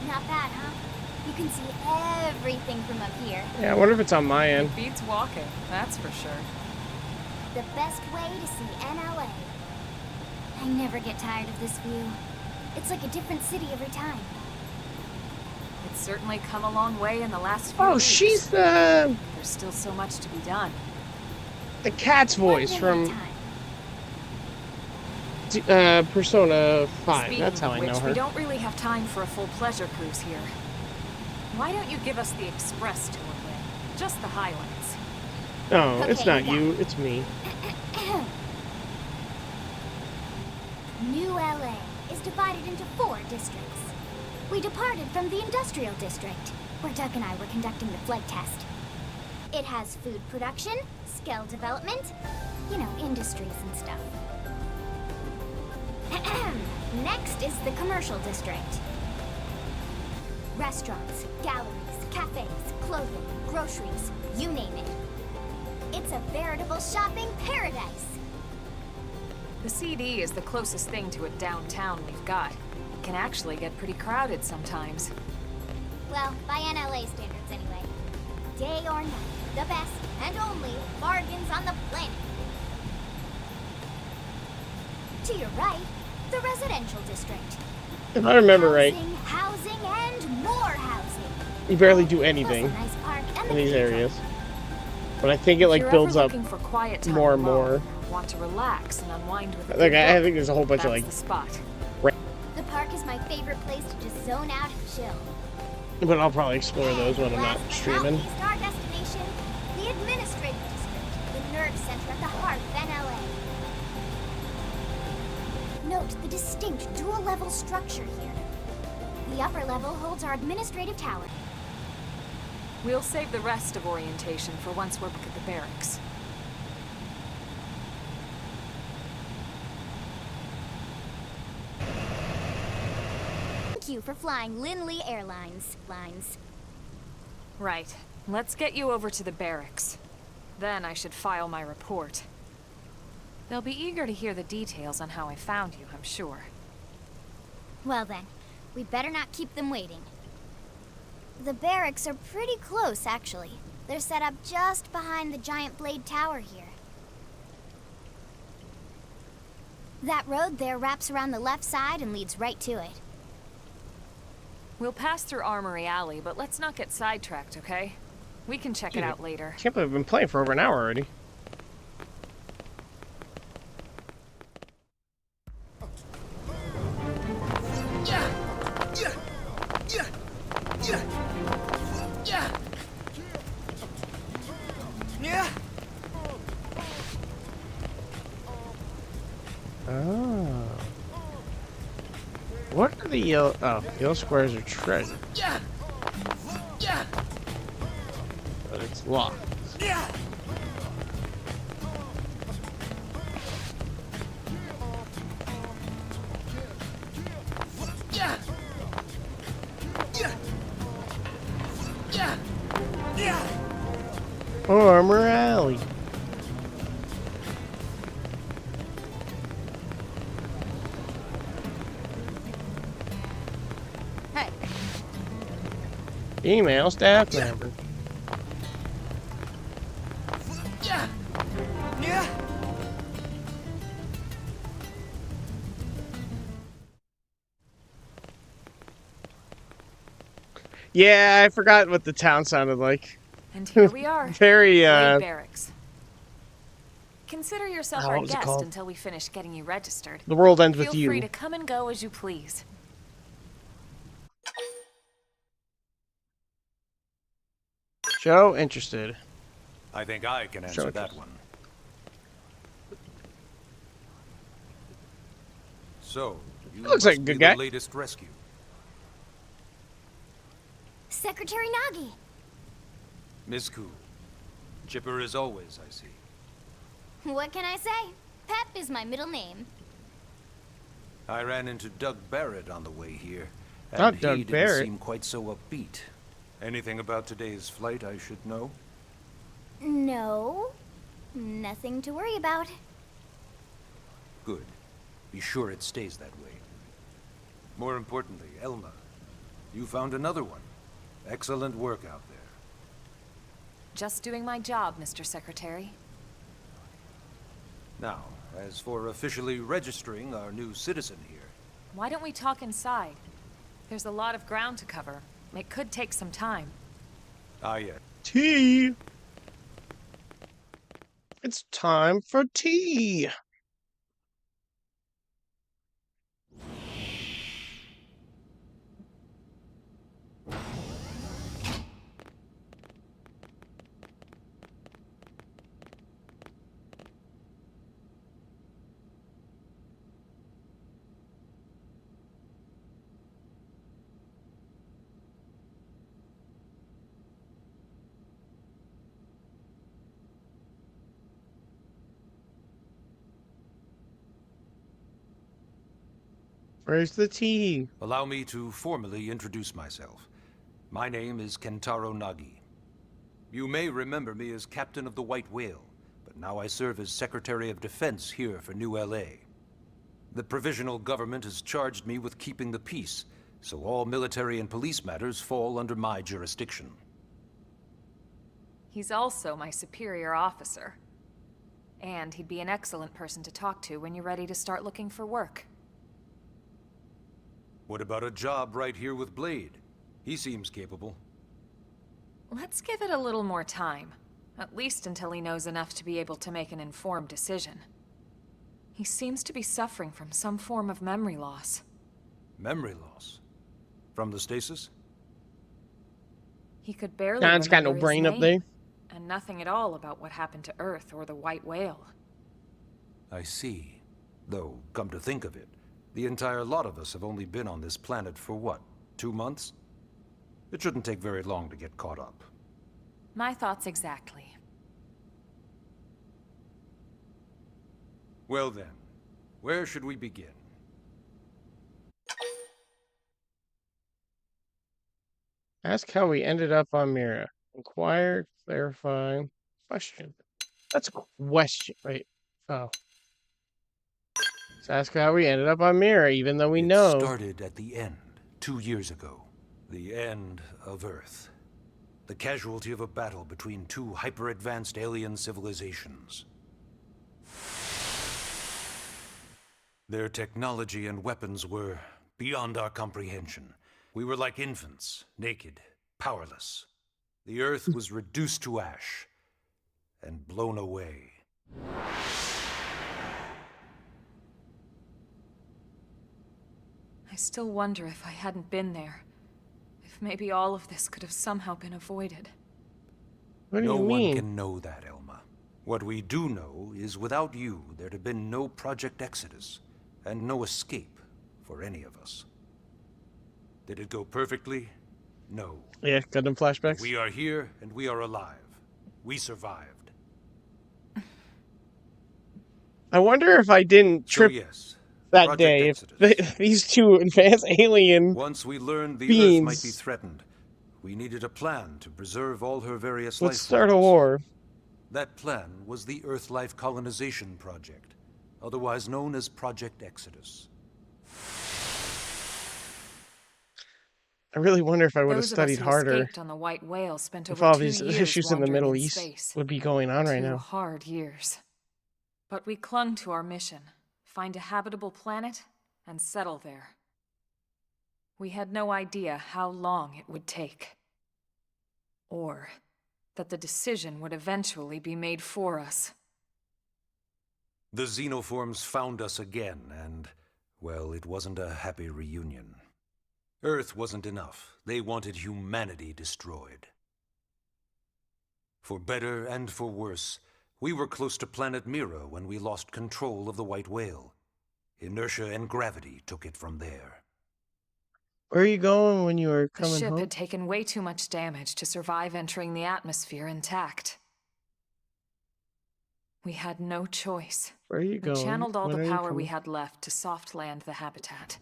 Not bad, huh? You can see everything from up here. Yeah, I wonder if it's on my end. Beats walking, that's for sure. The best way to see NLA. I never get tired of this view. It's like a different city every time. It's certainly come a long way in the last few Oh, weeks. she's the There's still so much to be done. cat's voice from Persona 5. Speaking That's how of I which, know her. we don't really have time for a full pleasure cruise here. Why don't you give us the express tour way? Just the highlights. No, it's Okay, not yeah. you. It's me. New LA is divided into 4 districts. We departed from the industrial district, where Doug and I were conducting the flight test. It has food production, skill development, you know, industries and stuff. Next is the commercial district. Restaurants, galleries, cafes, clothing, groceries, you name it. It's a veritable shopping paradise. The CD is the closest thing to a downtown we've got. It can actually get pretty crowded sometimes. Well, by NLA standards anyway. Day or night, the best and only bargains on the planet. To your right, the residential district. If I remember right, Housing, and more housing. you barely do Plus a anything nice park and in the these theme areas. park. But I think it If like you're builds ever up looking for quiet time more and alone, more. want to relax and unwind with a Like good I book, think there's a whole bunch of that's like, the spot. The park is my favorite place to just zone out and chill. but I'll probably explore those when I'm not Last but streaming. not least, our destination, the administrative district, the nerve center at the heart of NLA. Note the distinct dual-level structure here. The upper level holds our administrative tower. We'll save the rest of orientation for once we're back at the barracks. Thank you for flying Linley Airlines. Right. Let's get you over to the barracks. Then I should file my report. They'll be eager to hear the details on how I found you, I'm sure. Well then, we better not keep them waiting. The barracks are pretty close, actually. They're set up just behind the giant blade tower here. That road there wraps around the left side and leads right to it. We'll pass through Armory Alley, but let's not get sidetracked, okay? We can check it out later. Can't believe I've been playing for over an hour already. Oh. What are the yellow? Oh, yellow squares are treasure. But it's locked. Armor Alley. Hey, Email staff member. Yeah, I forgot what the town sounded like. And here we are. Very, Blade Barracks. Consider yourself what our was it guest called? until we finish getting you registered. The world ends Feel with you. free to come and go as you please. Joe, interested. I think I can answer that one. So, you Looks like a must good be guy. the latest rescue. Secretary Nagi! Miss Cool. Chipper as always, I see. What can I say? Pep is my middle name. I ran into Doug Barrett on the way here, and Not he Doug didn't Barrett. seem quite so upbeat. Anything about today's flight I should know? No. Nothing to worry about. Good. Be sure it stays that way. More importantly, Elma, you found another one. Excellent work out there. Just doing my job, Mr. Secretary. Now, as for officially registering our new citizen here... Why don't we talk inside? There's a lot of ground to cover. It could take some time. Ah, yeah. Tea. It's time for tea. Where's the tea? Allow me to formally introduce myself. My name is Kentaro Nagi. You may remember me as Captain of the White Whale, but now I serve as Secretary of Defense here for New LA. The provisional government has charged me with keeping the peace, so all military and police matters fall under my jurisdiction. He's also my superior officer. And he'd be an excellent person to talk to when you're ready to start looking for work. What about a job right here with Blade? He seems capable. Let's give it a little more time. At least until he knows enough to be able to make an informed decision. He seems to be suffering from some form of memory loss. Memory loss? From the stasis? He could barely Don's got no remember his brain up name, there. and nothing at all about what happened to Earth or the White Whale. I see. Though, come to think of it, the entire lot of us have only been on this planet for what, 2 months? It shouldn't take very long to get caught up. My thoughts exactly. Well then, where should we begin? Ask how we ended up on Mira. Inquire, clarify, question. That's a question. Wait. Oh. Let's ask how we ended up on Mira, even though we know. It started at the end, 2 years ago. The end of Earth. The casualty of a battle between two hyper-advanced alien civilizations. Their technology and weapons were beyond our comprehension. We were like infants, naked, powerless. The Earth was reduced to ash and blown away. I still wonder if I hadn't been there. If maybe all of this could have somehow been avoided. What do No you one mean? can know that, Elma. What we do know is without you, there'd have been no Project Exodus, and no escape for any of us. Did it go perfectly? No. Yeah, got them flashbacks. We are here, and we are alive. We survived. I wonder if I didn't trip So yes, that Project day Exodus. if these two advanced alien Once we learned the beings. Earth might be threatened, we needed a plan to preserve all her various Let's life start a forms. war. That plan was the Earth Life Colonization Project, otherwise known as Project Exodus. I really wonder if I would have Those of us studied who harder escaped on the White Whale spent if over all 2 these years issues in the wandering Middle in East space. would be going on right 2 now. hard years. But we clung to our mission. Find a habitable planet and settle there. We had no idea how long it would take. Or that the decision would eventually be made for us. The xenoforms found us again, and, well, it wasn't a happy reunion. Earth wasn't enough. They wanted humanity destroyed. For better and for worse, we were close to planet Mira when we lost control of the White Whale. Inertia and gravity took it from there. Where are you going when you were The coming ship home? had taken way too much damage to survive entering the atmosphere intact. We had no choice. Where are you We going? channeled all When the are you power we coming? had left to soft land the habitat.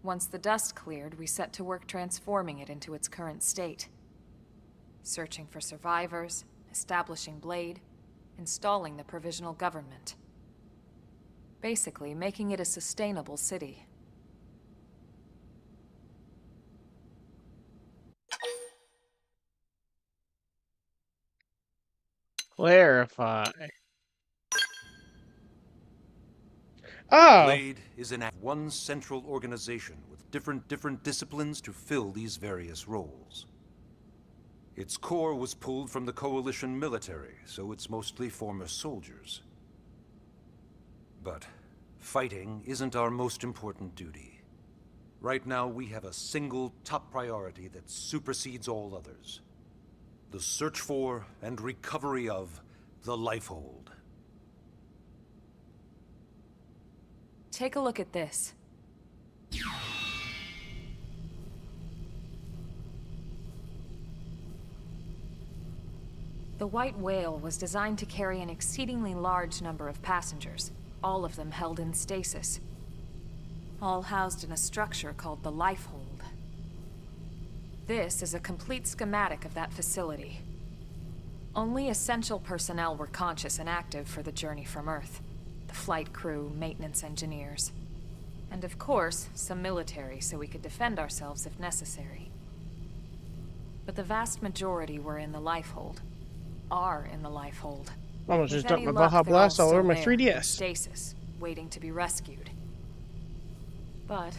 Once the dust cleared, we set to work transforming it into its current state. Searching for survivors, establishing Blade, installing the provisional government. Basically, making it a sustainable city. Clarify. Oh! Blade is one central organization with different disciplines to fill these various roles. Its core was pulled from the Coalition military, so it's mostly former soldiers. But fighting isn't our most important duty. Right now, we have a single top priority that supersedes all others. The search for and recovery of the Lifehold. Take a look at this. The White Whale was designed to carry an exceedingly large number of passengers, all of them held in stasis. All housed in a structure called the Lifehold. This is a complete schematic of that facility. Only essential personnel were conscious and active for the journey from Earth. The flight crew, maintenance engineers. And of course, some military so we could defend ourselves if necessary. But the vast majority were in the Lifehold. Are in the Lifehold. Almost just With dumped any my luck, Baja they're all Blast all over still my there, in 3DS. stasis, waiting to be rescued. But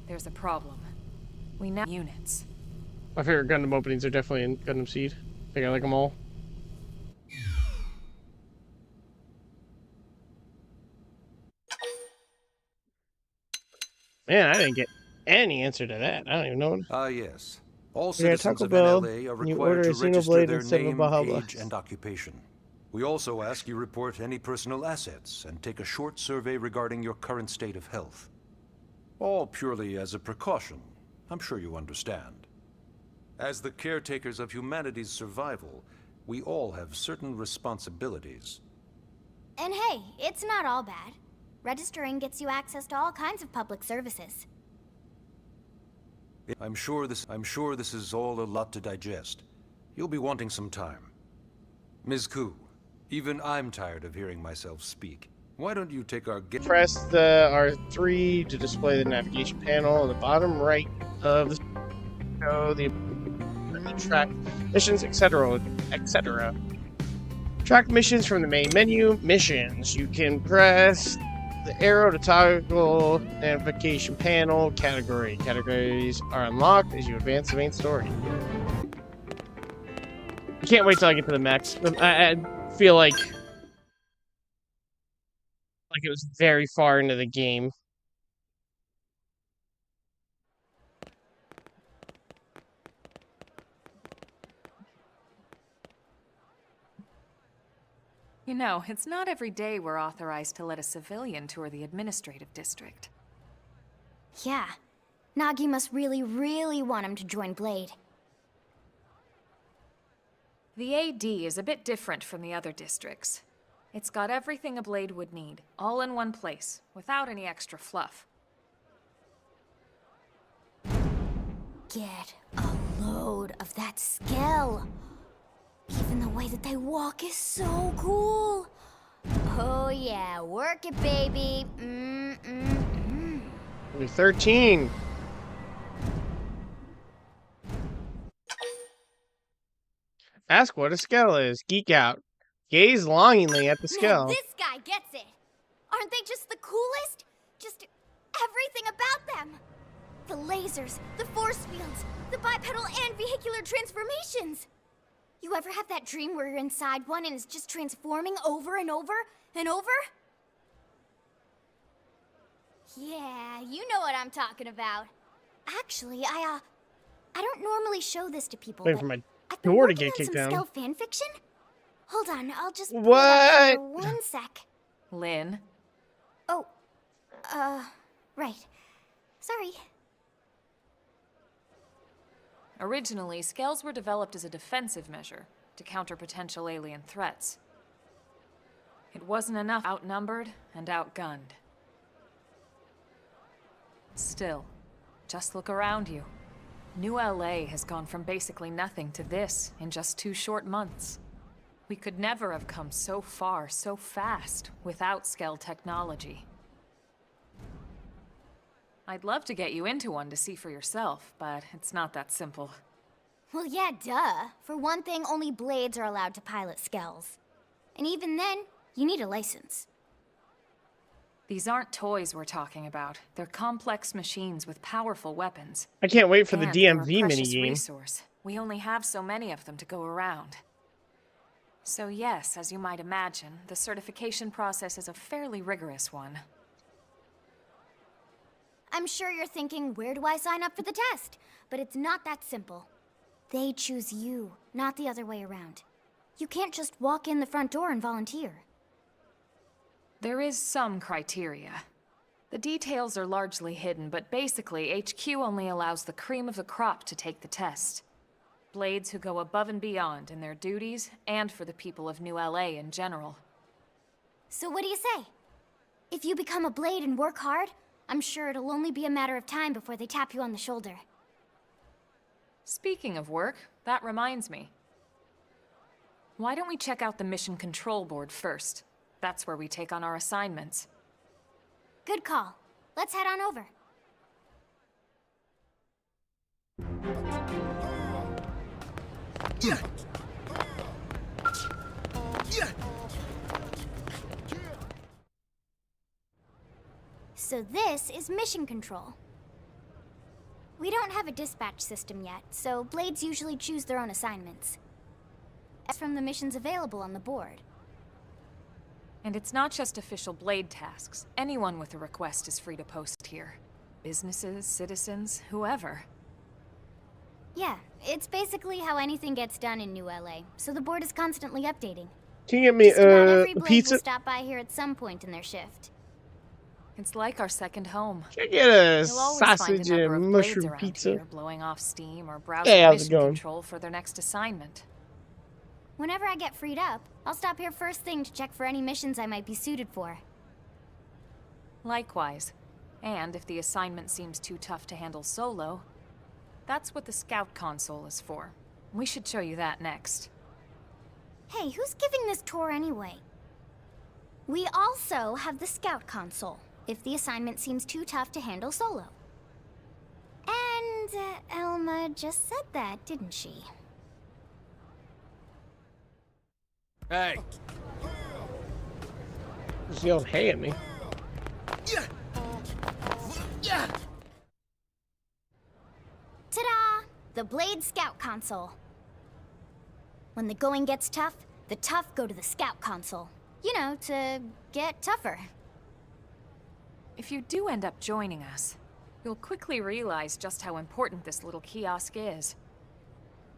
there's a problem. We now units. My favorite Gundam openings are definitely in Gundam Seed. I think I like them all. Man, I didn't get any answer to that. I don't even know. Ah, yes. All Yeah, citizens Taco of Bell, NLA are you required order to a register Xenoblade their instead of a name, Baja age, Blast. and occupation. We also ask you report any personal assets and take a short survey regarding your current state of health. All purely as a precaution. I'm sure you understand. As the caretakers of humanity's survival, we all have certain responsibilities. And hey, it's not all bad. Registering gets you access to all kinds of public services. I'm sure this is all a lot to digest. You'll be wanting some time. Ms. Koo, even I'm tired of hearing myself speak. Why don't you take our Press the R3 to display the navigation panel on the bottom right of the show, the track missions, etc., etc. Track missions from the main menu. Missions. You can press the arrow to toggle navigation panel category. Categories are unlocked as you advance the main story. I can't wait till I get to the max. I feel like it was very far into the game. You know, it's not every day we're authorized to let a civilian tour the administrative district. Yeah. Nagi must really, really want him to join Blade. The AD is a bit different from the other districts. It's got everything a Blade would need, all in one place, without any extra fluff. Get a load of that skill. Even the way that they walk is so cool. Oh yeah, work it, baby. Only 13. Ask what a skull is. Geek out. Gaze longingly at the skull. This guy gets it. Aren't they just the coolest? Just everything about them. The lasers, the force fields, the bipedal and vehicular transformations. You ever have that dream where you're inside one and it's just transforming over and over and over? Yeah, you know what I'm talking about. Actually, I don't normally show this to people, Wait but for my I've been door to working get on kicked some down. Skell fanfiction. Hold on, I'll just pull it up for What? 1 sec. Lynn? Oh, right. Sorry. Originally, scales were developed as a defensive measure to counter potential alien threats. It wasn't enough outnumbered and outgunned. Still, just look around you. New LA has gone from basically nothing to this in just 2 short months. We could never have come so far so fast without Skell technology. I'd love to get you into one to see for yourself, but it's not that simple. Well, yeah, duh. For one thing, only Blades are allowed to pilot Skells. And even then, you need a license. These aren't toys we're talking about. They're complex machines with powerful weapons. I can't wait for the And they're a DMV precious minigame. resource. We only have so many of them to go around. So yes, as you might imagine, the certification process is a fairly rigorous one. I'm sure you're thinking, where do I sign up for the test? But it's not that simple. They choose you, not the other way around. You can't just walk in the front door and volunteer. There is some criteria. The details are largely hidden, but basically, HQ only allows the cream of the crop to take the test. Blades who go above and beyond in their duties, and for the people of New LA in general. So what do you say? If you become a Blade and work hard, I'm sure it'll only be a matter of time before they tap you on the shoulder. Speaking of work, that reminds me. Why don't we check out the Mission Control Board first? That's where we take on our assignments. Good call. Let's head on over. So this is Mission Control. We don't have a dispatch system yet, so Blades usually choose their own assignments. As from the missions available on the board. And it's not just official Blade tasks. Anyone with a request is free to post here. Businesses, citizens, whoever. Yeah, it's basically how anything gets done in New LA, so the board is constantly updating. Can you get me Just about every a Blade pizza? will stop by here at some point in their shift. It's like our second home. Can I get a You'll always find sausage a number and of Blades mushroom around pizza? here, blowing off steam or browsing Hey, how's it mission going? control for their next assignment. Whenever I get freed up, I'll stop here first thing to check for any missions I might be suited for. Likewise. And if the assignment seems too tough to handle solo, that's what the Scout console is for. We should show you that next. Hey, who's giving this tour anyway? We also have the Scout console, if the assignment seems too tough to handle solo. And Elma just said that, didn't she? Hey. Just yelled hey at me. Ta-da! The Blade Scout console. When the going gets tough, the tough go to the Scout console. You know, to get tougher. If you do end up joining us, you'll quickly realize just how important this little kiosk is.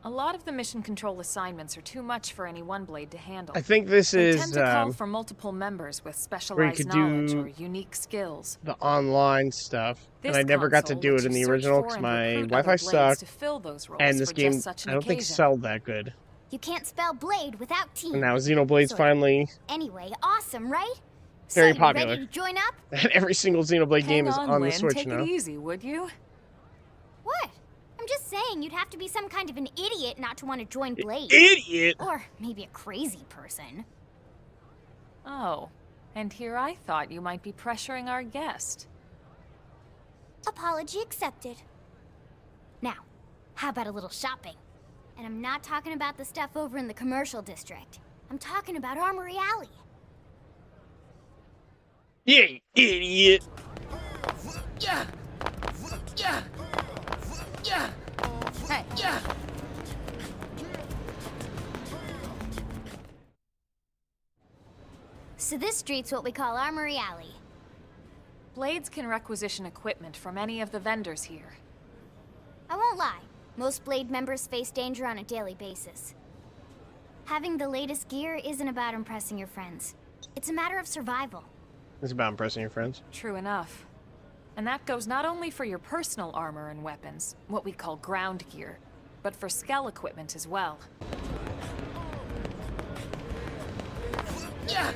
A lot of the mission control assignments are too much for any one Blade to handle. I think this They is tend to call for multiple members with specialized could knowledge do or unique skills. the online stuff, and This I never got to console do lets it in you the search original for because and my recruit Wi-Fi other Blades sucked, to fill those roles and this for game just such an I don't think occasion. sold that good. You can't spell Blade without T. And now Xenoblade's Sorta. finally Anyway, awesome, right? very so, popular. Ready to join up? And every single Xenoblade game is Hang on the Lynn. Switch Take now. it easy, would you? What? I'm just saying you'd have to be some kind of an idiot not to want to join Blade. Idiot! Or maybe a crazy person. Oh, and here I thought you might be pressuring our guest. Apology accepted. Now, how about a little shopping? And I'm not talking about the stuff over in the commercial district. I'm talking about Armory Alley. Yeah, idiot. Yeah. Yeah. Yeah. Hey. Yeah. So this street's what we call Armory Alley. Blades can requisition equipment from any of the vendors here. I won't lie, most Blade members face danger on a daily basis. Having the latest gear isn't about impressing your friends. It's a matter of survival. It's about impressing your friends. True enough. And that goes not only for your personal armor and weapons, what we call ground gear, but for skell equipment as well. Yeah.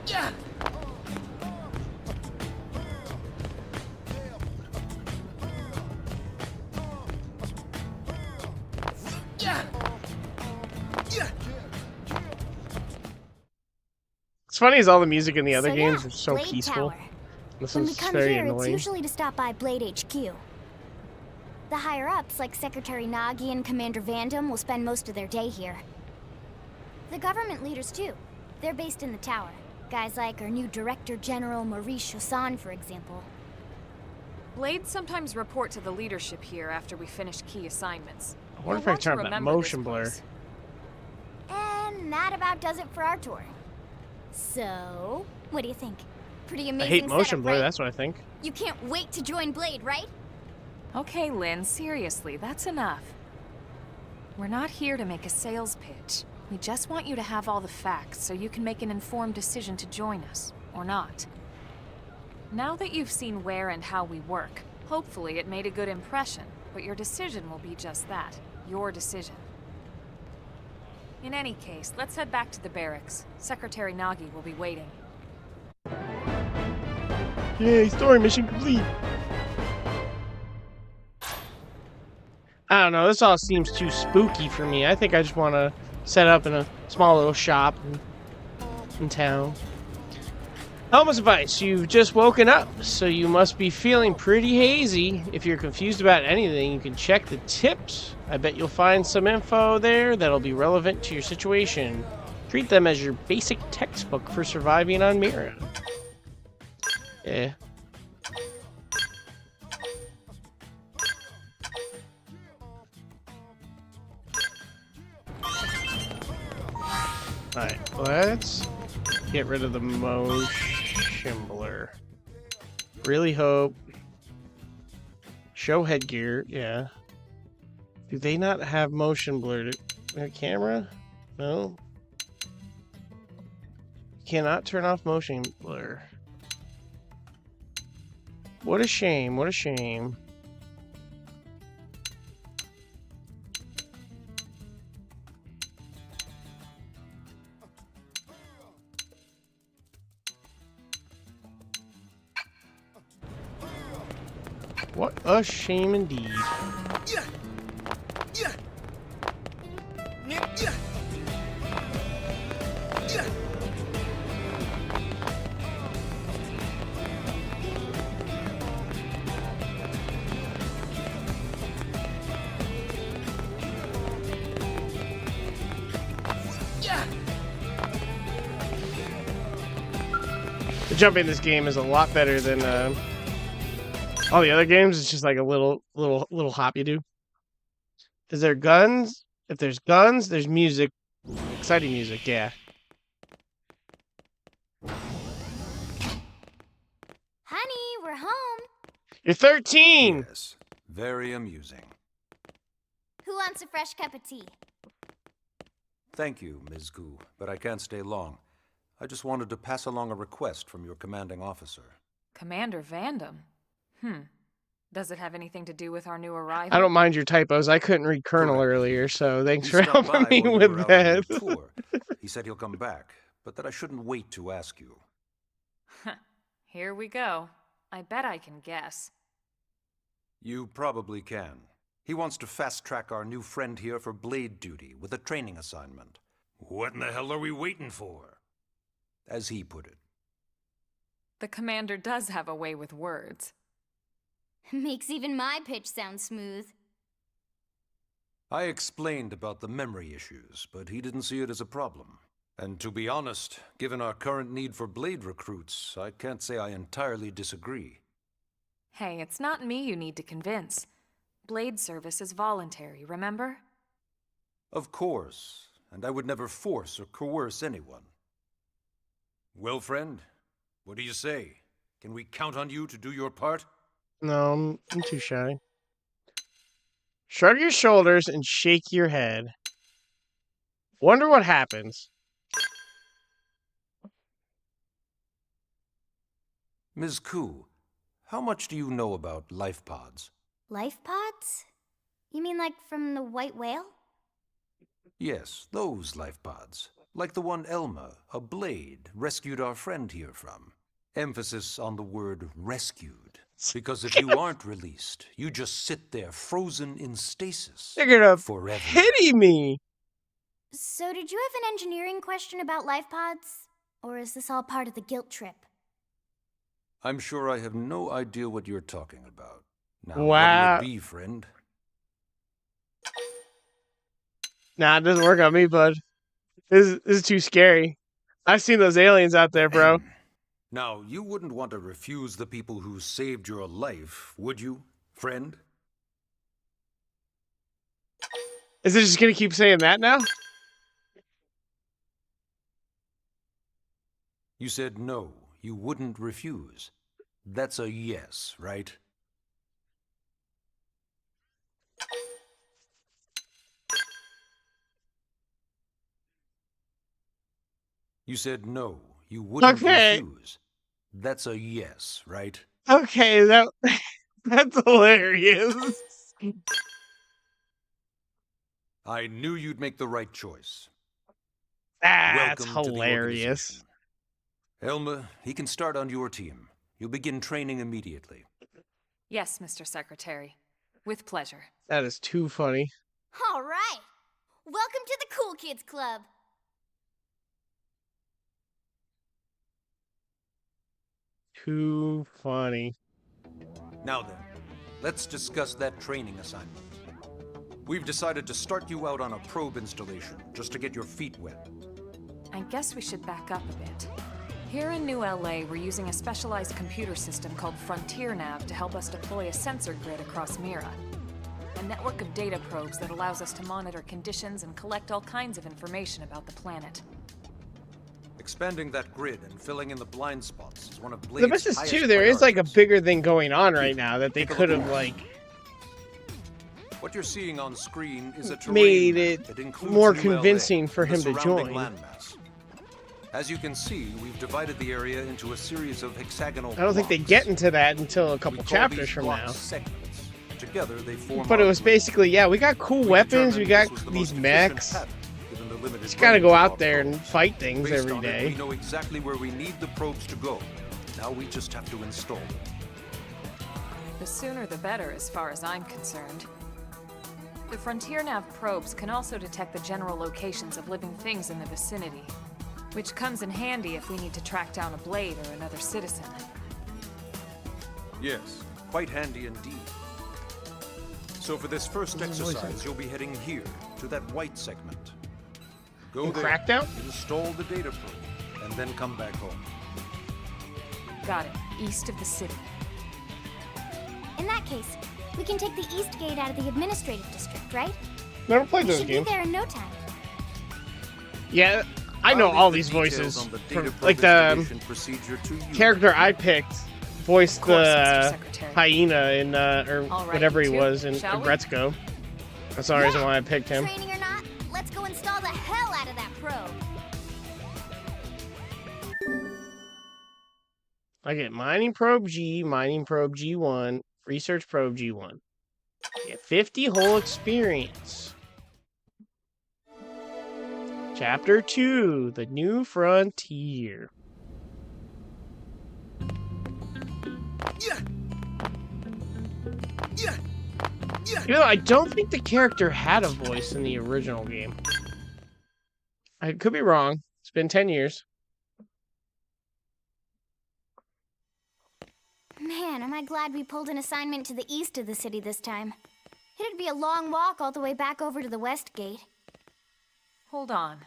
Yeah. Yeah. Yeah. It's funny as all the music in the other So games yeah, are so Blade peaceful. Tower. This When we is come very here, annoying. it's usually to stop by Blade HQ. The higher-ups, like Secretary Nagi and Commander Vandam, will spend most of their day here. The government leaders, too. They're based in the tower. Guys like our new Director General Maurice Chausson, for example. Blades sometimes report to the leadership here after we finish key assignments. I wonder You'll if I want to turn up that remember motion this blur. place. And that about does it for our tour. So, what do you think? Pretty I amazing hate motion setup, blur, right? that's what I think. You can't wait to join Blade, right? Okay, Lynn, seriously, that's enough. We're not here to make a sales pitch. We just want you to have all the facts so you can make an informed decision to join us, or not. Now that you've seen where and how we work, hopefully it made a good impression, but your decision will be just that, your decision. In any case, let's head back to the barracks. Secretary Nagi will be waiting. Yay, story mission complete. I don't know, this all seems too spooky for me. I think I just want to set up in a small little shop in town. Helmut's advice, you've just woken up, so you must be feeling pretty hazy. If you're confused about anything, you can check the tips. I bet you'll find some info there that'll be relevant to your situation. Treat them as your basic textbook for surviving on Mira. Yeah. Alright, let's get rid of the motion blur. Really hope. Show headgear, yeah. Do they not have motion blur? Their camera? No. Cannot turn off motion blur. What a shame, what a shame. What a shame indeed. Yeah. Yeah. Yeah. Yeah. Yeah. The jump in this game is a lot better than all the other games. It's just like a little hop you do. Is there guns? If there's guns, there's music. Exciting music, yeah. Honey, we're home. You're 13! Yes, very amusing. Who wants a fresh cup of tea? Thank you, Ms. Gu, but I can't stay long. I just wanted to pass along a request from your commanding officer. Commander Vandam? Does it have anything to do with our new arrival? I don't mind your typos. I couldn't read Colonel earlier, so thanks He for stopped helping by me while you with were out on that. your tour. He said he'll come back, but that I shouldn't wait to ask you. Here we go. I bet I can guess. You probably can. He wants to fast-track our new friend here for blade duty with a training assignment. What in the hell are we waiting for? As he put it. The commander does have a way with words. Makes even my pitch sound smooth. I explained about the memory issues, but he didn't see it as a problem. And to be honest, given our current need for blade recruits, I can't say I entirely disagree. Hey, it's not me you need to convince. Blade service is voluntary, remember? Of course, and I would never force or coerce anyone. Well, friend, what do you say? Can we count on you to do your part? No, I'm too shy. Shrug your shoulders and shake your head. Wonder what happens. Ms. Koo, how much do you know about life pods? Life pods? You mean like from the white whale? Yes, those life pods. Like the one Elma, a blade, rescued our friend here from. Emphasis on the word rescued. Because if you aren't released, you just sit there frozen in stasis. They're gonna forever. pity me. So did you have an engineering question about life pods? Or is this all part of the guilt trip? I'm sure I have no idea what you're talking about. Now, Wow. what'll it be, friend? Nah, it doesn't work on me, bud. This is too scary. I've seen those aliens out there, bro. Now, you wouldn't want to refuse the people who saved your life, would you, friend? Is it just gonna keep saying that now? You said no, you wouldn't refuse. That's a yes, right? You said no, you wouldn't refuse. That's a yes, right? Okay, that's hilarious. I knew you'd make the right choice. That's Welcome to the hilarious. organization. Elma, he can start on your team. You'll begin training immediately. Yes, Mr. Secretary. With pleasure. That is too funny. All right. Welcome to the Cool Kids Club. Too funny. Now then, let's discuss that training assignment. We've decided to start you out on a probe installation, just to get your feet wet. I guess we should back up a bit. Here in New LA, we're using a specialized computer system called Frontier Nav to help us deploy a sensor grid across Mira. A network of data probes that allows us to monitor conditions and collect all kinds of information about the planet. Expanding that grid and filling in the blind spots is one of Blade's The best is highest too, there is like a priorities. bigger thing going on right now that they Take a could look have around. like What you're seeing on screen is a terrain made map it that includes more New convincing LA for and the him to surrounding join. landmass. As you can see, we've divided the area into a series of hexagonal I don't think they blocks. get into that until a We couple call chapters these from blocks now. segments. Together they form But it our was grid. basically, yeah, we got cool We weapons, we determined got this was the these most efficient mechs. pattern, given the limited Just gotta range go of out our there and probes. fight things Based every on it, day. we know exactly where we need the probes to go. Now we just have to install them. The sooner the better, as far as I'm concerned. The Frontier Nav probes can also detect the general locations of living things in the vicinity, which comes in handy if we need to track down a blade or another citizen. Yes, quite handy indeed. So for this first exercise, you'll be heading here, to that white segment. Go In there, Crackdown? install the data probe, and then come back home. Got it. East of the city. In that case, we can take the East Gate out of the administrative district, right? Never played We those should games. be there in no time. Yeah, I know I'll all leave these the details voices. on the From, data probe like the installation procedure to you. character I picked voiced Of course, Mr. the Secretary. hyena in or All right, whatever he you two, was in shall we? Gretzko. That's the reason why I picked him. Training or not, let's go install the hell out of that probe. I get mining probe G, mining probe G1, research probe G1. I get 50 whole experience. Chapter 2, The New Frontier. Yeah. Yeah. Yeah. You know, I don't think the character had a voice in the original game. I could be wrong. It's been 10 years. Man, am I glad we pulled an assignment to the east of the city this time. It'd be a long walk all the way back over to the West Gate. Hold on.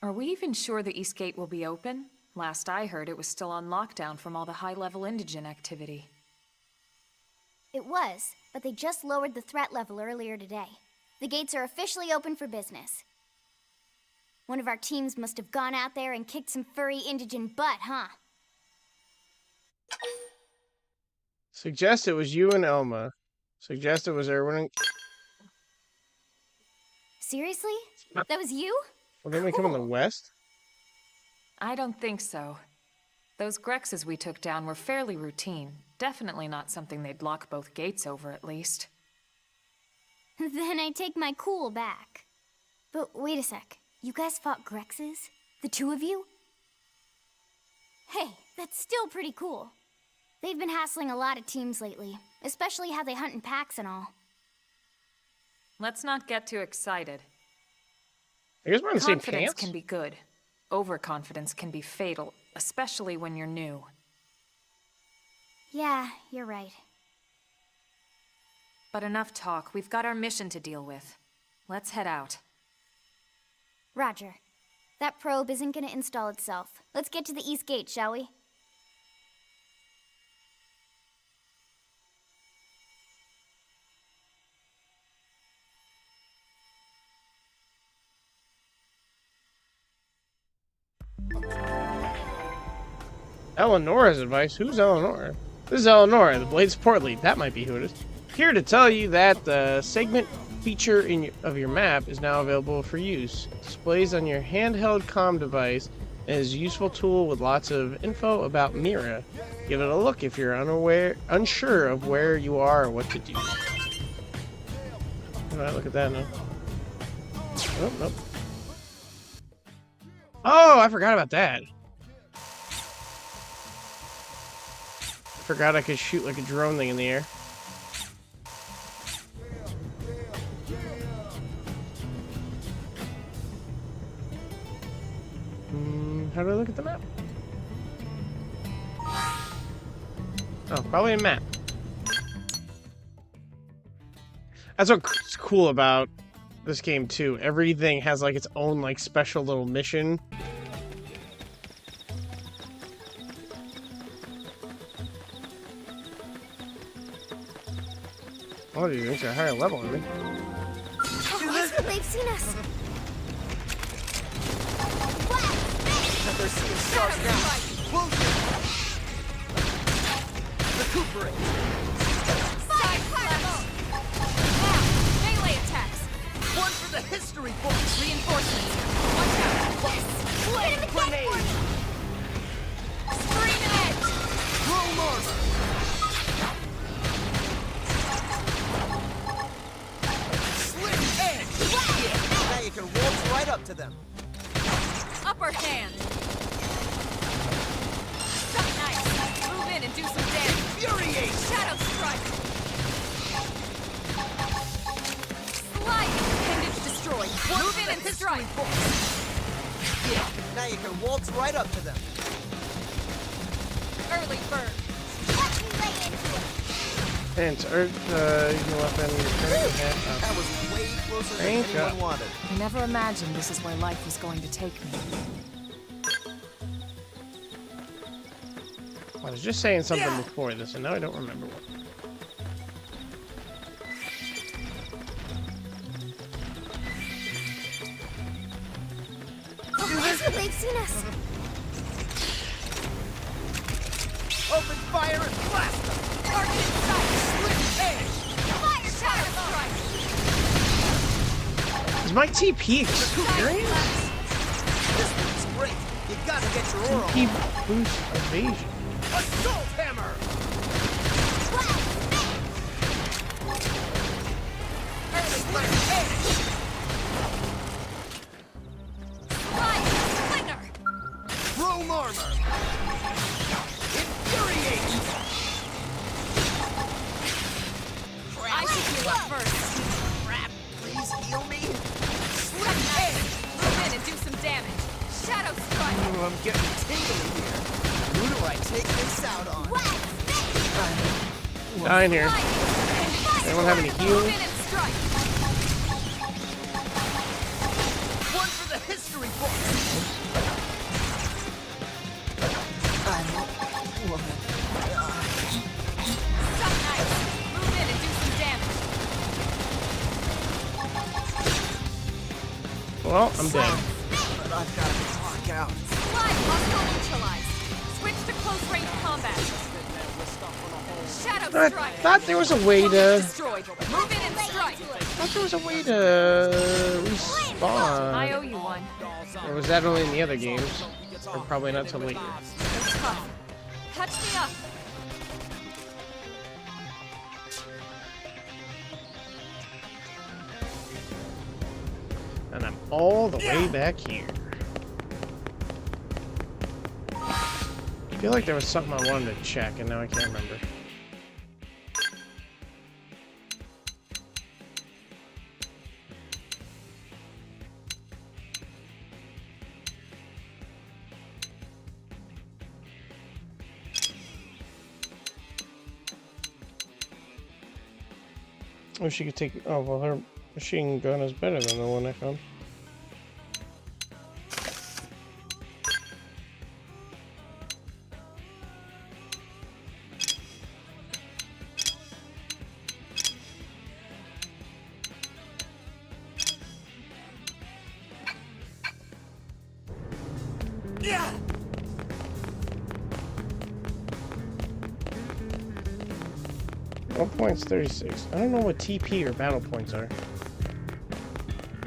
Are we even sure the East Gate will be open? Last I heard, it was still on lockdown from all the high-level indigent activity. It was, but they just lowered the threat level earlier today. The gates are officially open for business. One of our teams must have gone out there and kicked some furry indigent butt, huh? Suggest it was you and Elma. Suggest it was Erwin and... Seriously? That was you? Well, didn't we come in the west? I don't think so. Those Grexes we took down were fairly routine. Definitely not something they'd lock both gates over, at least. Then I take my cool back. But wait a sec. You guys fought Grexes? The two of you? Hey, that's still pretty cool. They've been hassling a lot of teams lately, especially how they hunt in packs and all. Let's not get too excited. I guess we're in the same Confidence camps. can be good. Overconfidence can be fatal, especially when you're new. Yeah, you're right. But enough talk. We've got our mission to deal with. Let's head out. Roger. That probe isn't gonna install itself. Let's get to the East Gate, shall we? Eleonora's advice? Who's Eleonora? This is Eleonora, the Blade's port lead. That might be who it is. Here to tell you that the segment feature of your map is now available for use. Displays on your handheld comm device and is a useful tool with lots of info about Mira. Give it a look if you're unsure of where you are or what to do. Alright, look at that now. Oh, nope. Oh, I forgot about that. Forgot I could shoot like a drone thing in the air. How do I look at the map? Oh, probably a map. That's what's cool about this game too. Everything has like its own like special little mission. Oh, these things are higher level than me. Oh, they've seen us! They're seeing stars now. Wounded. Recuperate. Side fire! Melee attacks! One for the history books. Reinforcements! Watch out! Flame grenade. Screaming edge! Chrome armor. Slit edge. Yeah. Now you can waltz right up to them. Upper hand! Nice! Move in and do some damage! Infuriate. Shadow strike! Slide! Appendage destroyed! Move in and strike! Yeah. Now you can waltz right up to them. Early bird! Watch me lay into it! And it's using a weapon, turning the head That up. was way closer than Range anyone up. wanted. I never imagined this is where life was going to take me. I was just saying something before this, and now I don't remember what. Oh, they've seen us! Open fire and blast them. Target in sight! Slit edge. Fire shadow strike! Is my TP experience? This one's great. You gotta get your oral. TP boost evasion. Assault hammer. Slit edge. Slide! Slinger! Chrome armor. Infuriate. I should heal up first. Crap. Please heal me. Slit Nice! edge. Move in and do some damage! Shadow strike! Ooh, I'm getting tingly here. Who do I take this out on? Dying here. Slide! Anyone have any Move heals? in and strike! One for the history books. Well, I'm dead. But I've got to clock out. Live hostile neutralized. Switch to close range combat. Shadow I strike. thought there was a way to. Destroyed. Move in and strike. I thought there was a way to respawn. I owe you one. Or was that only in the other games? Or probably not till later. It's tough. Touch me up. And I'm all the way back here. I feel like there was something I wanted to check, and now I can't remember. Oh, she could take. Oh, well, her machine gun is better than the one I found. Yeah! What point's 36? I don't know what TP or battle points are.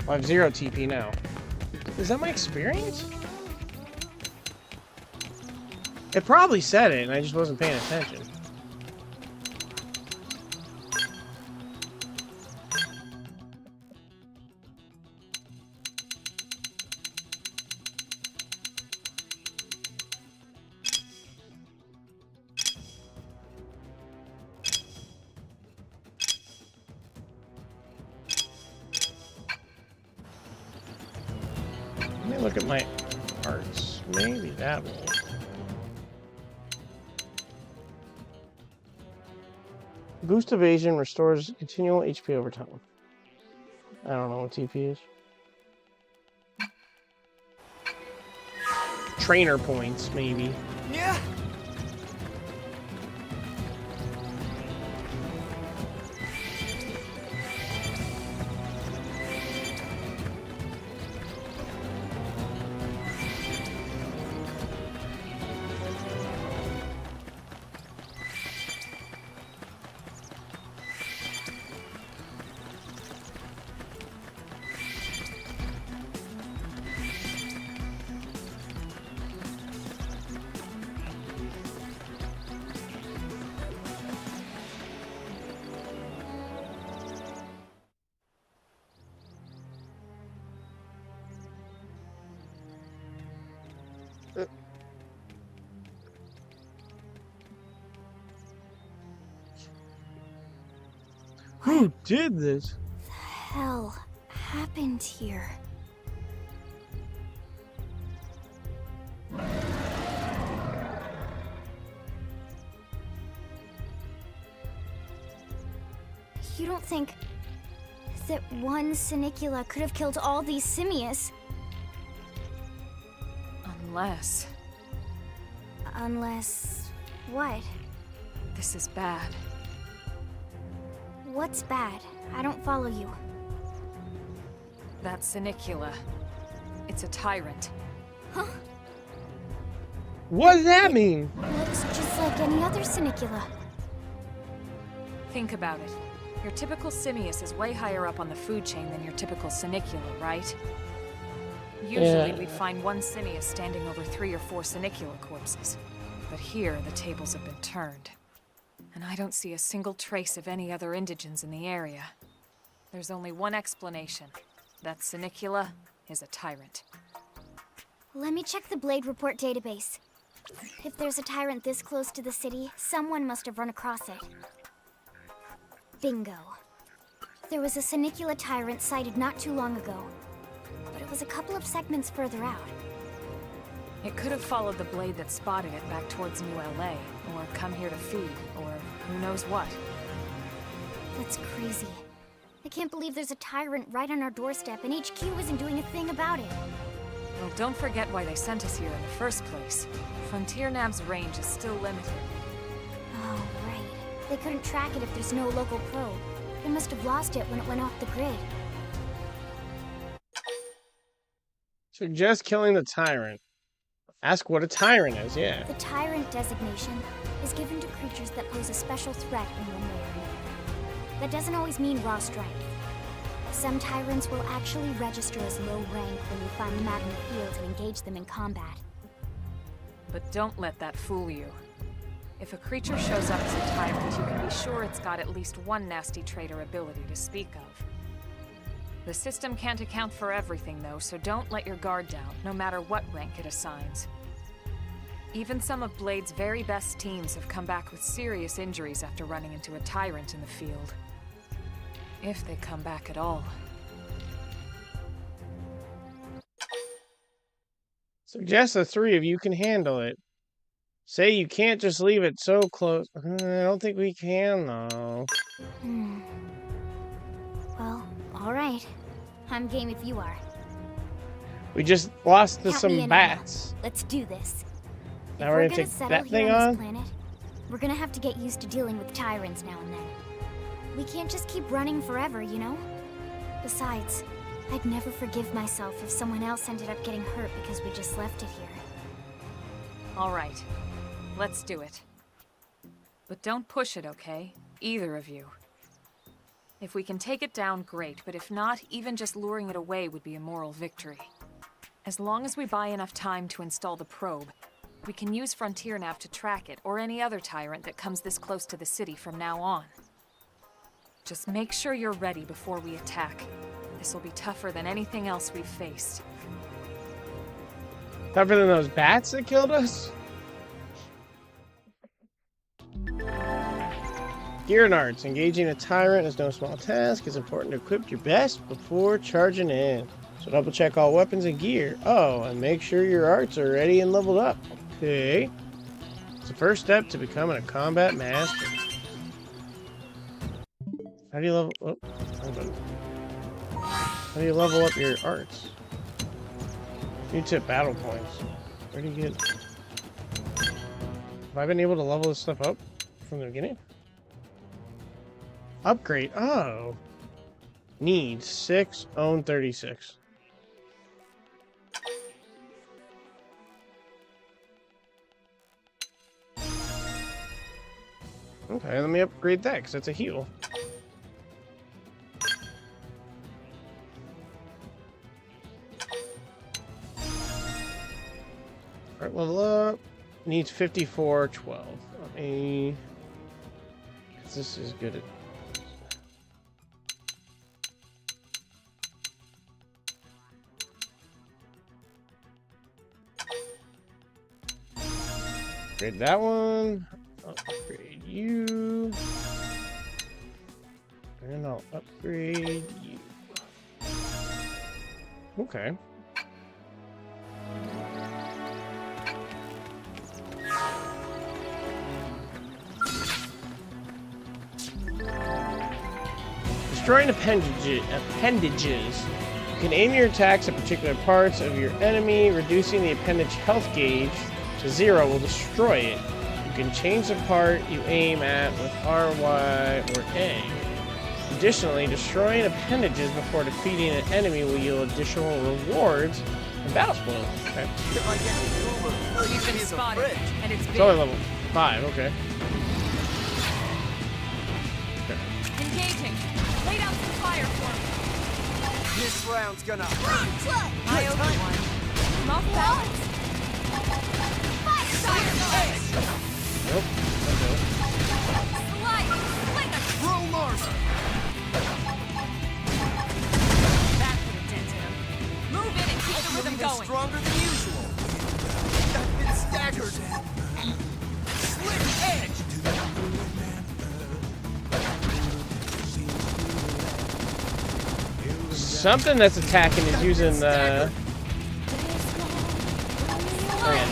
Well, I have 0 TP now. Is that my experience? It probably said it, and I just wasn't paying attention. Let me look at my arts. Maybe that will. Boost evasion restores continual HP over time. I don't know what TP is. Trainer points, maybe. Yeah! Who did this? The hell happened here? You don't think that one Sinicula could have killed all these simius? Unless Unless... what? this is bad. What's bad? I don't follow you. That Sinicula. It's a tyrant. Huh? What does that mean? Looks just like any other Sinicula. Think about it. Your typical simius is way higher up on the food chain than your typical Sinicula, right? Usually we'd find one simius standing over 3 or 4 Sinicula corpses. But here, the tables have been turned. And I don't see a single trace of any other indigents in the area. There's only one explanation. That Sinicula is a tyrant. Let me check the Blade Report database. If there's a tyrant this close to the city, someone must have run across it. Bingo. There was a Sinicula tyrant sighted not too long ago, but it was a couple of segments further out. It could have followed the blade that spotted it back towards New LA, or come here to feed, or who knows what. That's crazy. I can't believe there's a tyrant right on our doorstep and HQ isn't doing a thing about it. Well, don't forget why they sent us here in the first place. Frontier Nav's range is still limited. Oh, right. They couldn't track it if there's no local probe. They must have lost it when it went off the grid. Suggest killing the tyrant. Ask what a tyrant is, yeah. The tyrant designation is given to creatures that pose a special threat in one way or another. That doesn't always mean raw strength. Some tyrants will actually register as low rank when you find them out in the field and engage them in combat. But don't let that fool you. If a creature shows up as a tyrant, you can be sure it's got at least one nasty trait or ability to speak of. The system can't account for everything, though, so don't let your guard down, no matter what rank it assigns. Even some of Blade's very best teams have come back with serious injuries after running into a tyrant in the field. If they come back at all. Suggest the three of you can handle it. Say you can't just leave it so close. I don't think we can, though. Well, alright. I'm game if you are. We just lost to Count me some in, bats. Let's do this. Now If we're we're gonna gonna take settle that here thing on on? this planet, we're gonna have to get used to dealing with tyrants now and then. We can't just keep running forever, you know? Besides, I'd never forgive myself if someone else ended up getting hurt because we just left it here. All right. Let's do it. But don't push it, okay? Either of you. If we can take it down, great, but if not, even just luring it away would be a moral victory. As long as we buy enough time to install the probe, we can use Frontier Nav to track it, or any other tyrant that comes this close to the city from now on. Just make sure you're ready before we attack. This will be tougher than anything else we've faced. Tougher than those bats that killed us? Gear and arts. Engaging a tyrant is no small task. It's important to equip your best before charging in. So double check all weapons and gear. Oh, and make sure your arts are ready and leveled up. Okay. It's the first step to becoming a combat master. How do you level... Oh, hold on. How do you level up your arts? You tip battle points. Where do you get... Have I been able to level this stuff up from the beginning? Upgrade. Oh. Needs 6, own 36. Okay, let me upgrade that because that's a heal. Alright, level up. Needs 54, 12. Let me... This is good at... Upgrade that one. I'll upgrade you. And I'll upgrade you. Okay. Destroying appendages. You can aim your attacks at particular parts of your enemy, reducing the appendage health gauge to 0 will destroy it. You can change the part you aim at with R, Y, or A. Additionally, destroying appendages before defeating an enemy will yield additional rewards and battle spoils. Okay. You've been spotted, and it's big. It's only level 5, okay. Engaging. Lay down some fire for me. This round's gonna... I owe you one. I'm off balance. Nope. Okay. Roll Mars! That could have dented him. Move in and keep the rhythm going. Stronger than usual. I've been staggered. Slick edge! Something that's attacking is using the... Oh, yeah.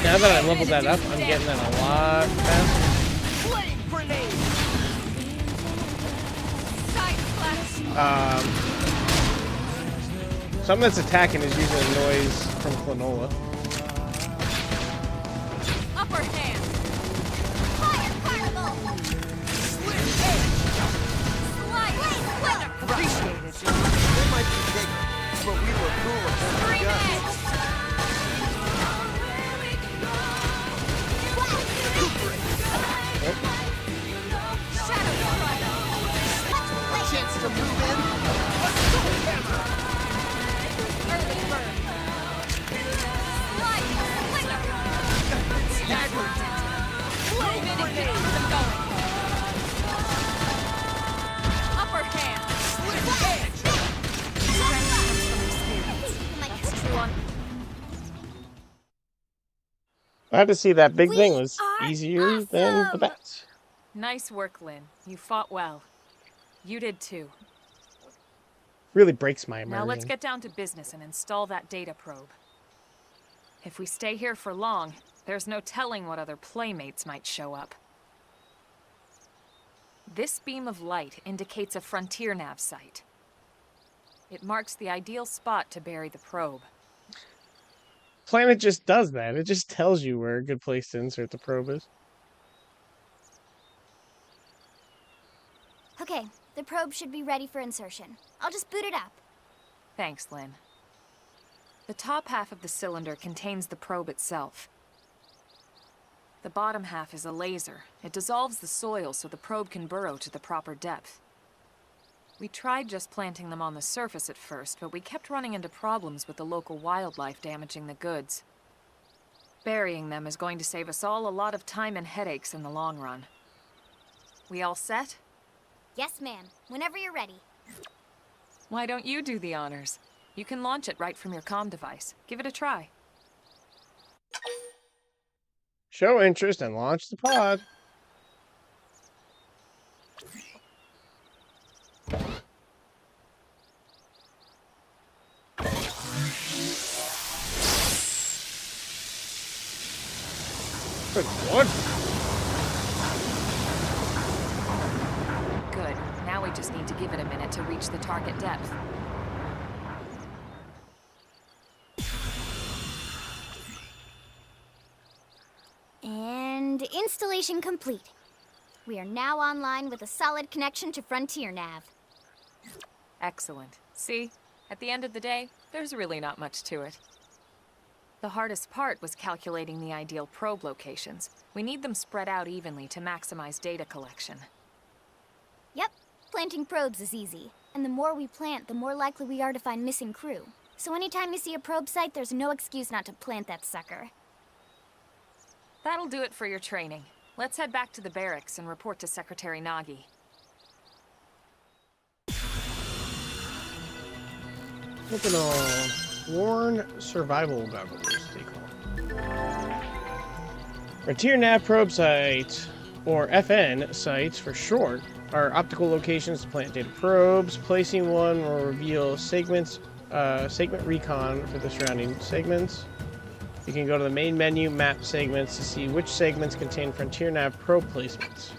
Now that I leveled that up, I'm getting that a lot faster. Something that's attacking is using the noise from Klonoa. Upper hand. Fire carnival! Appreciate it. They might be bigger, but we were cooler than the guns. Grenade. Keep them going. Upper hand. Slick edge. Strength comes from experience. That's true on... I had to see that big We thing was are easier than the awesome! bats. Nice work, Lynn. You fought well. You did too. Really breaks my immersion. Now let's get down to business and install that data probe. If we stay here for long, there's no telling what other playmates might show up. This beam of light indicates a frontier nav site. It marks the ideal spot to bury the probe. Planet just does that. It just tells you where a good place to insert the probe is. Okay, the probe should be ready for insertion. I'll just boot it up. Thanks, Lynn. The top half of the cylinder contains the probe itself. The bottom half is a laser. It dissolves the soil so the probe can burrow to the proper depth. We tried just planting them on the surface at first, but we kept running into problems with the local wildlife damaging the goods. Burying them is going to save us all a lot of time and headaches in the long run. We all set? Yes, ma'am. Whenever you're ready. Why don't you do the honors? You can launch it right from your comm device. Give it a try. Show interest and launch the pod. Good Lord. Good. Now we just need to give it a minute to reach the target depth. And installation complete. We are now online with a solid connection to Frontier Nav. Excellent. See? At the end of the day, there's really not much to it. The hardest part was calculating the ideal probe locations. We need them spread out evenly to maximize data collection. Yep, planting probes is easy. And the more we plant, the more likely we are to find missing crew. So anytime you see a probe site, there's no excuse not to plant that sucker. That'll do it for your training. Let's head back to the barracks and report to Secretary Nagi. Look at all. Worn survival goggles, they call them. Frontier Nav Probe Site, or FN sites for short, are optical locations to plant data probes. Placing one will reveal segment recon for the surrounding segments. You can go to the main menu, map segments, to see which segments contain Frontier Nav probe placements.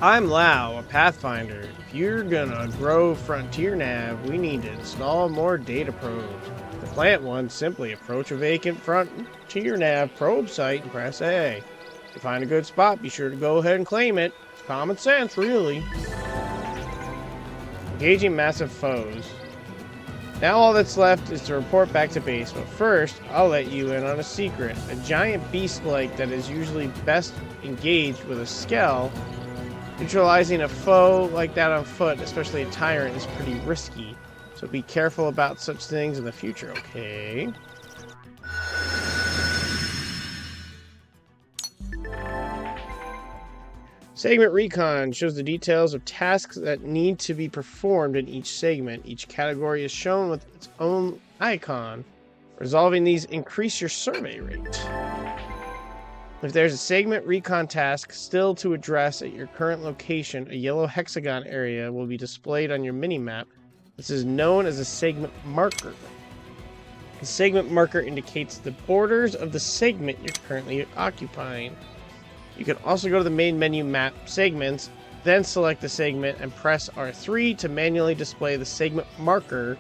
I'm Lau, a Pathfinder. If you're gonna grow Frontier Nav, we need to install more data probes. To plant one, simply approach a vacant Frontier Nav probe site and press A. If you find a good spot, be sure to go ahead and claim it. It's common sense, really. Engaging massive foes. Now all that's left is to report back to base, but first, I'll let you in on a secret. A giant beast-like that is usually best engaged with a skell. Neutralizing a foe like that on foot, especially a tyrant, is pretty risky. So be careful about such things in the future, okay? Segment Recon shows the details of tasks that need to be performed in each segment. Each category is shown with its own icon. Resolving these increase your survey rate. If there's a segment recon task still to address at your current location, a yellow hexagon area will be displayed on your minimap. This is known as a segment marker. The segment marker indicates the borders of the segment you're currently occupying. You can also go to the main menu, map segments, then select the segment and press R3 to manually display the segment marker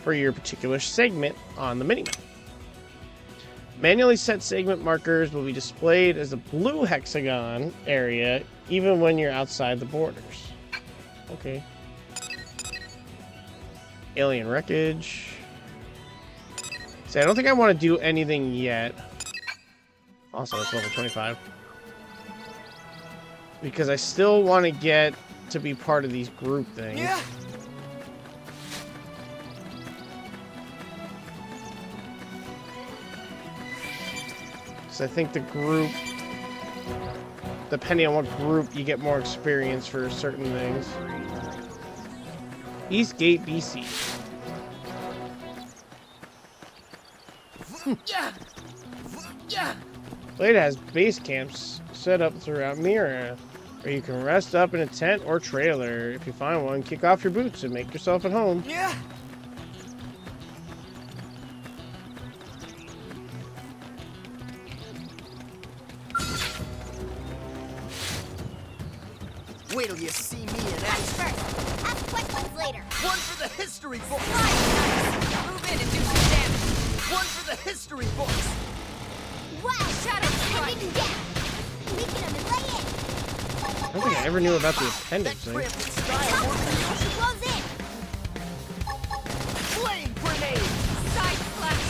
for your particular segment on the minimap. Manually set segment markers will be displayed as a blue hexagon area even when you're outside the borders. Okay. Alien wreckage. See, I don't think I want to do anything yet. Also, it's level 25. Because I still want to get to be part of these group things. Yeah. Because I think the group depending on what group, you get more experience for certain things. Eastgate, BC. Blade has base camps set up throughout Mira, where you can rest up in a tent or trailer. If you find one, kick off your boots and make yourself at home. Yeah. Wait till you see me in action. First, ask questions later. One for the history books. Move in and do some damage. One for the history books. Wow, shadow strike. Weaken him and lay in. I don't think I ever knew about the appendix thing. She blows in. Flame grenade. Side flash.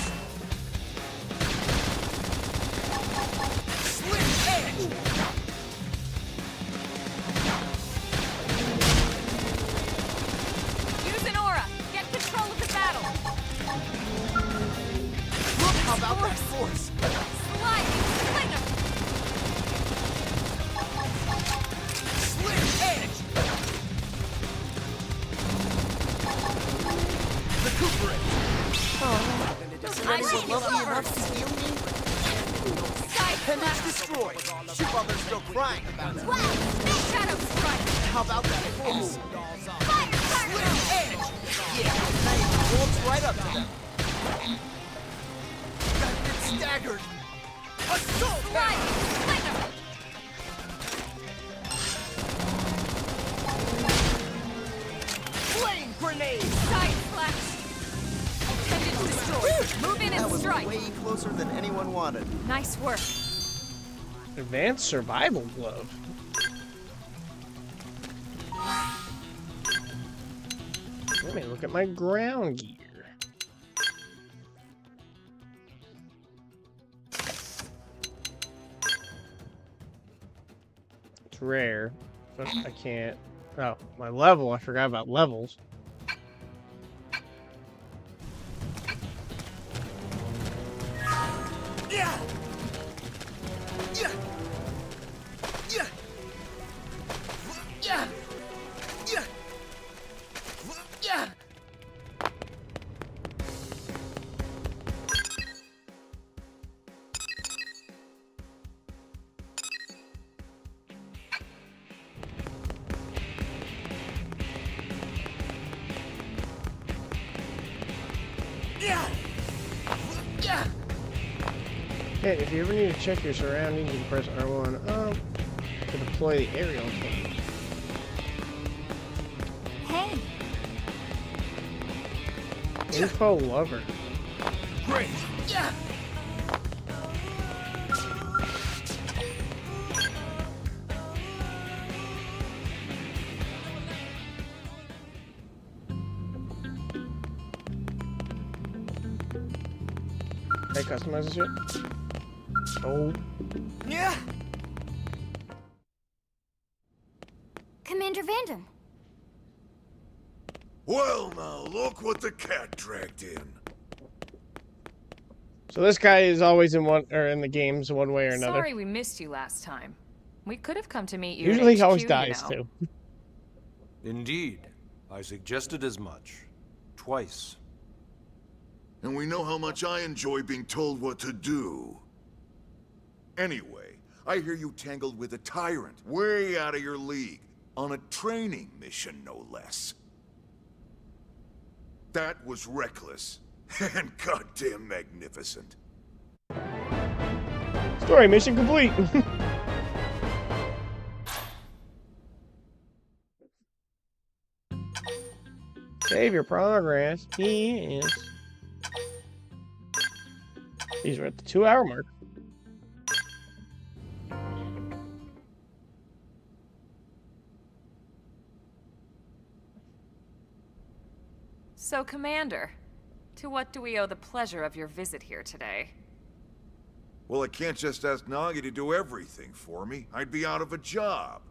Slit edge. Use an aura. Get control of the battle. Look how about that force. Sliding slinger. Slit edge. Recuperate. Is anyone lucky enough to heal me? Side Appendix flash. destroyed. Shoot while they're still crying about it. Wow, Shadow strike. How about that force? fire, Slit edge. Yeah, nice. Walks right up to them. That gets staggered. Assault! Sliding slinger. Flame grenade. Side flash. Appendage destroyed. Move in That and was strike. way closer than anyone wanted. Nice work. Advanced survival glove. Let me look at my ground gear. It's rare, but I can't. Oh, my level. I forgot about levels. Yeah. Yeah. Yeah. Yeah. Yeah. Yeah. Yeah. Yeah. Hey, if you ever need to check your surroundings, you can press R1 to deploy the aerial tank. Hey, Info lover. Great. Yeah. Hey, customize this shit? Oh, Yeah. Commander Vandam. Well, now, look what the cat dragged in. so this guy is always in one or in the games one way or another. Sorry we missed you last time. We could have come to meet you. Usually at he always HQ, dies you know. too. Indeed. I suggested as much. Twice. And we know how much I enjoy being told what to do. Anyway, I hear you tangled with a tyrant, way out of your league, on a training mission, no less. That was reckless, and goddamn magnificent. Story mission complete. Save your progress. Yes. These are at the 2-hour mark. So, Commander, to what do we owe the pleasure of your visit here today? Well, I can't just ask Nagi to do everything for me. I'd be out of a job.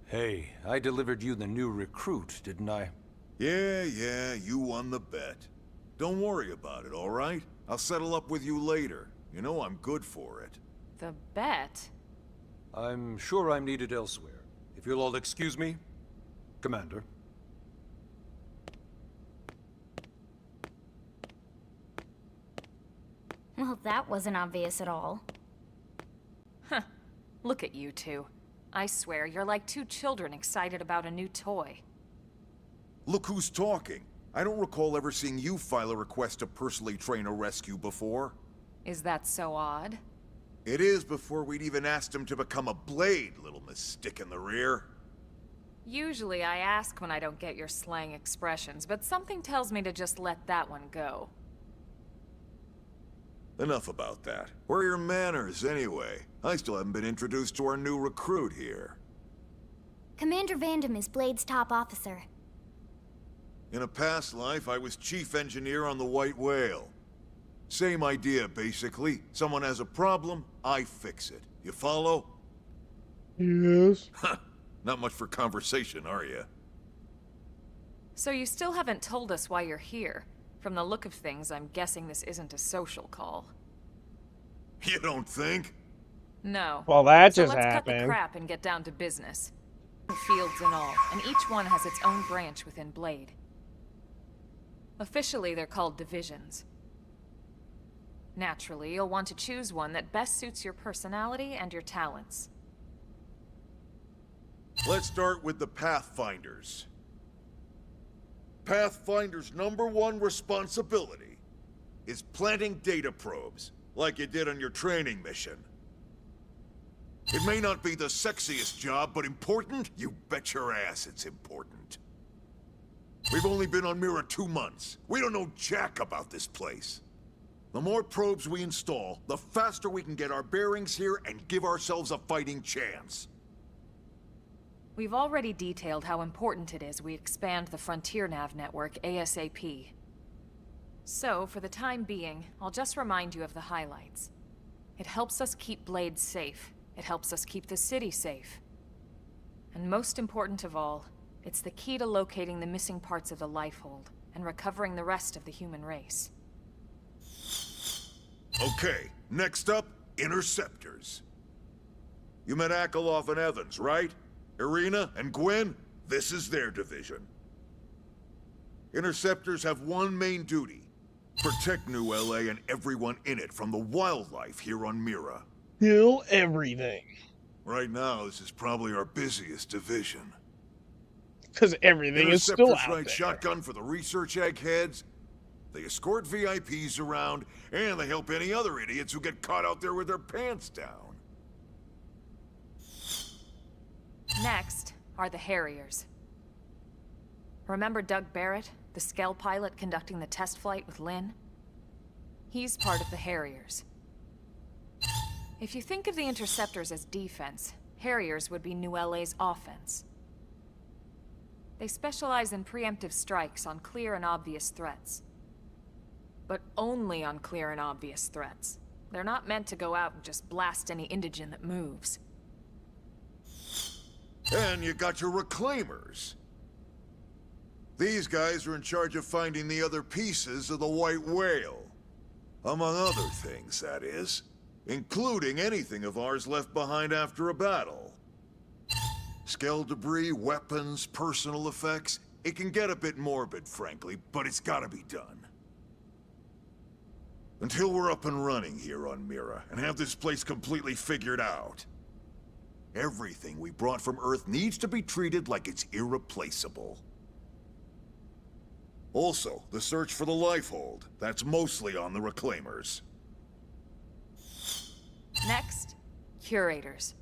Hey, I delivered you the new recruit, didn't I? Yeah, you won the bet. Don't worry about it, all right? I'll settle up with you later. You know I'm good for it. The bet? I'm sure I'm needed elsewhere. If you'll all excuse me, Commander. Well, that wasn't obvious at all. Huh. Look at you two. I swear, you're like two children excited about a new toy. Look who's talking. I don't recall ever seeing you file a request to personally train a rescue before. Is that so odd? It is before we'd even asked him to become a blade, little Miss Stick in the Rear. Usually I ask when I don't get your slang expressions, but something tells me to just let that one go. Enough about that. Where are your manners, anyway? I still haven't been introduced to our new recruit here. Commander Vandam is Blade's top officer. In a past life, I was chief engineer on the White Whale. Same idea, basically. Someone has a problem, I fix it. You follow? Yes. Not much for conversation, are you? So you still haven't told us why you're here. From the look of things, I'm guessing this isn't a social call. You don't think? No. Well, that So just let's cut happened. the crap and get down to business. Fields and all, and each one has its own branch within Blade. Officially, they're called divisions. Naturally, you'll want to choose one that best suits your personality and your talents. Let's start with the Pathfinders. Pathfinder's #1 responsibility is planting data probes, like you did on your training mission. It may not be the sexiest job, but important? You bet your ass it's important. We've only been on Mira 2 months. We don't know jack about this place. The more probes we install, the faster we can get our bearings here and give ourselves a fighting chance. We've already detailed how important it is we expand the Frontier Nav network ASAP. So, for the time being, I'll just remind you of the highlights. It helps us keep Blade safe. It helps us keep the city safe. And most important of all, it's the key to locating the missing parts of the Lifehold and recovering the rest of the human race. Okay, next up, Interceptors. You met Akeloff and Evans, right? Irina and Gwen? This is their division. Interceptors have one main duty. Protect New LA and everyone in it from the wildlife here on Mira. Kill everything. Right now, this is probably our busiest division. Because everything is still Interceptors out ride there. shotgun for the research eggheads. They escort VIPs around, and they help any other idiots who get caught out there with their pants down. Next are the Harriers. Remember Doug Barrett, the Skell pilot conducting the test flight with Lynn? He's part of the Harriers. If you think of the Interceptors as defense, Harriers would be New LA's offense. They specialize in preemptive strikes on clear and obvious threats. But only on clear and obvious threats. They're not meant to go out and just blast any indigene that moves. And you got your Reclaimers. These guys are in charge of finding the other pieces of the White Whale. Among other things, that is. Including anything of ours left behind after a battle. Skell debris, weapons, personal effects. It can get a bit morbid, frankly, but it's gotta be done. Until we're up and running here on Mira, and have this place completely figured out. Everything we brought from Earth needs to be treated like it's irreplaceable. Also, the search for the Lifehold. That's mostly on the Reclaimers. Next, Curators.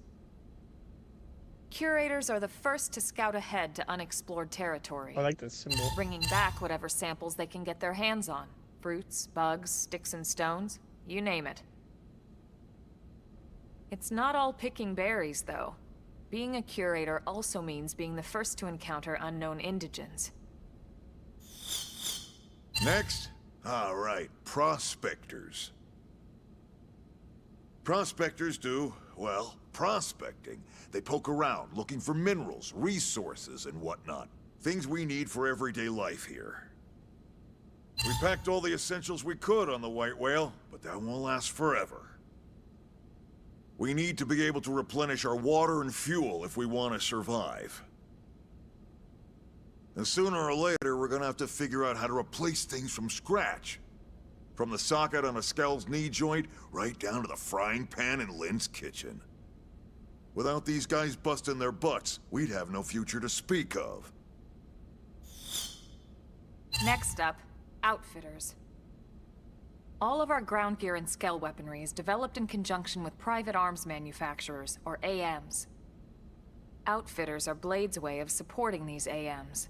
Curators are the first to scout ahead to unexplored territory. I like this symbol. Bringing back whatever samples they can get their hands on. Fruits, bugs, sticks and stones, you name it. It's not all picking berries, though. Being a curator also means being the first to encounter unknown indigens. Next? All right, prospectors. Prospectors do, well, prospecting. They poke around, looking for minerals, resources, and whatnot. Things we need for everyday life here. We packed all the essentials we could on the White Whale, but that won't last forever. We need to be able to replenish our water and fuel if we want to survive. And sooner or later, we're gonna have to figure out how to replace things from scratch. From the socket on a Skell's knee joint, right down to the frying pan in Lynn's kitchen. Without these guys busting their butts, we'd have no future to speak of. Next up, outfitters. All of our ground gear and Skell weaponry is developed in conjunction with private arms manufacturers, or AMs. Outfitters are Blade's way of supporting these AMs.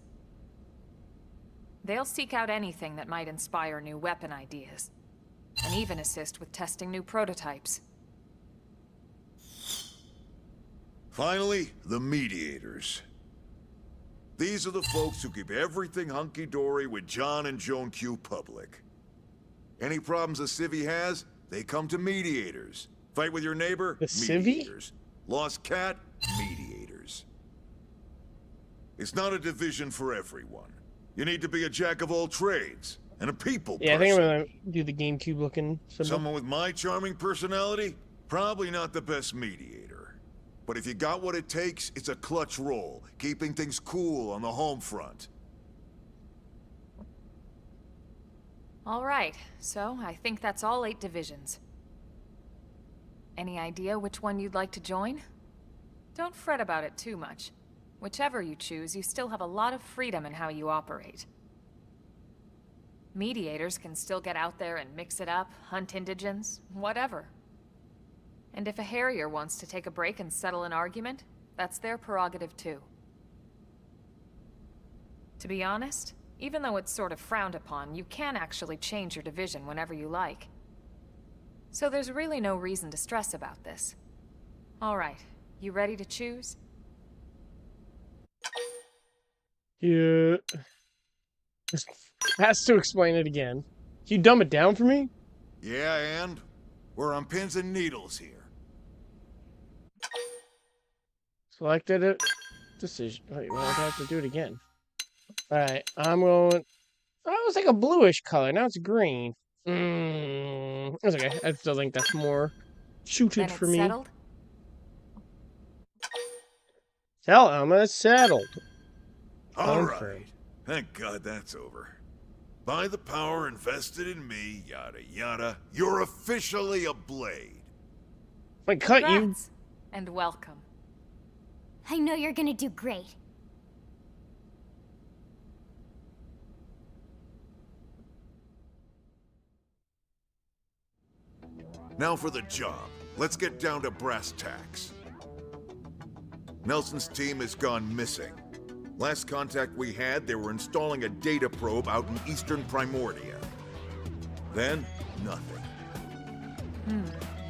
They'll seek out anything that might inspire new weapon ideas, and even assist with testing new prototypes. Finally, the mediators. These are the folks who keep everything hunky-dory with John and Joan Q public. Any problems a civvy has, they come to mediators. Fight with your neighbor? The civvy? Mediators. Lost cat? Mediators. It's not a division for everyone. You need to be a jack of all trades, and a people person. I think I'm gonna do the GameCube looking symbol. Someone with my charming personality? Probably not the best mediator. But if you got what it takes, it's a clutch role, keeping things cool on the home front. All right, so I think that's all 8 divisions. Any idea which one you'd like to join? Don't fret about it too much. Whichever you choose, you still have a lot of freedom in how you operate. Mediators can still get out there and mix it up, hunt indigents, whatever. And if a Harrier wants to take a break and settle an argument, that's their prerogative too. To be honest, even though it's sort of frowned upon, you can actually change your division whenever you like. So there's really no reason to stress about this. All right, you ready to choose? Yeah. Has to explain it again. Can you dumb it down for me? Yeah, and? We're on pins and needles here. Selected it. Decision. Wait, well, I have to do it again. Alright, I'm going... Oh, it was like a bluish color. Now it's green. That's okay. I still think that's more suited for me. Settled? Tell Elma it's settled. All right. Thank God that's over. By the power invested in me, yada yada, you're officially a Blade. Wait, cut you. Congrats, and welcome. I know you're gonna do great. Now for the job. Let's get down to brass tacks. Nelson's team has gone missing. Last contact we had, they were installing a data probe out in eastern Primordia. Then, nothing.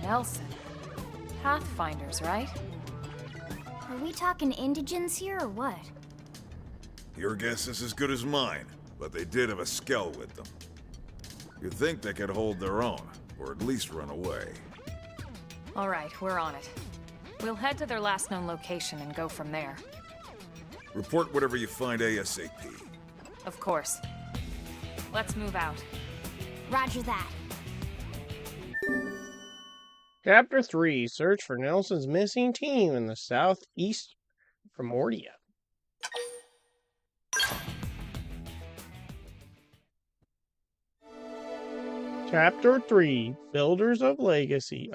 Nelson. Pathfinders, right? Are we talking indigents here or what? Your guess is as good as mine, but they did have a Skell with them. You'd think they could hold their own, or at least run away. All right, we're on it. We'll head to their last known location and go from there. Report whatever you find ASAP. Of course. Let's move out. Roger that. Chapter 3. Search for Nelson's missing team in the southeast Primordia. Chapter 3. Builders of Legacy.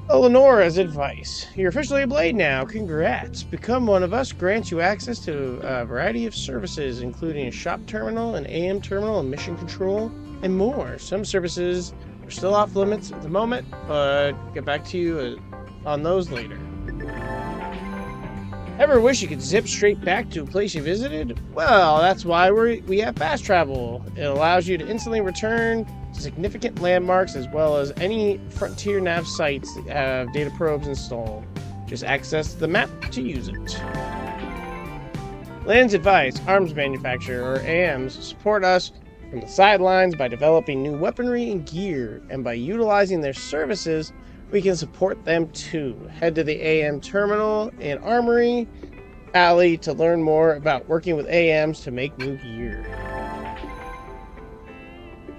Eleonora's advice. You're officially a Blade now. Congrats. Become one of us grants you access to a variety of services, including a shop terminal, an AM terminal, and mission control, and more. Some services are still off limits at the moment, but get back to you on those later. Ever wish you could zip straight back to a place you visited? Well, that's why we have fast travel. It allows you to instantly return to significant landmarks as well as any Frontier Nav sites that have data probes installed. Just access the map to use it. Land's advice, arms manufacturer, or AMs, support us from the sidelines by developing new weaponry and gear, and by utilizing their services, we can support them too. Head to the AM terminal and armory alley to learn more about working with AMs to make new gear.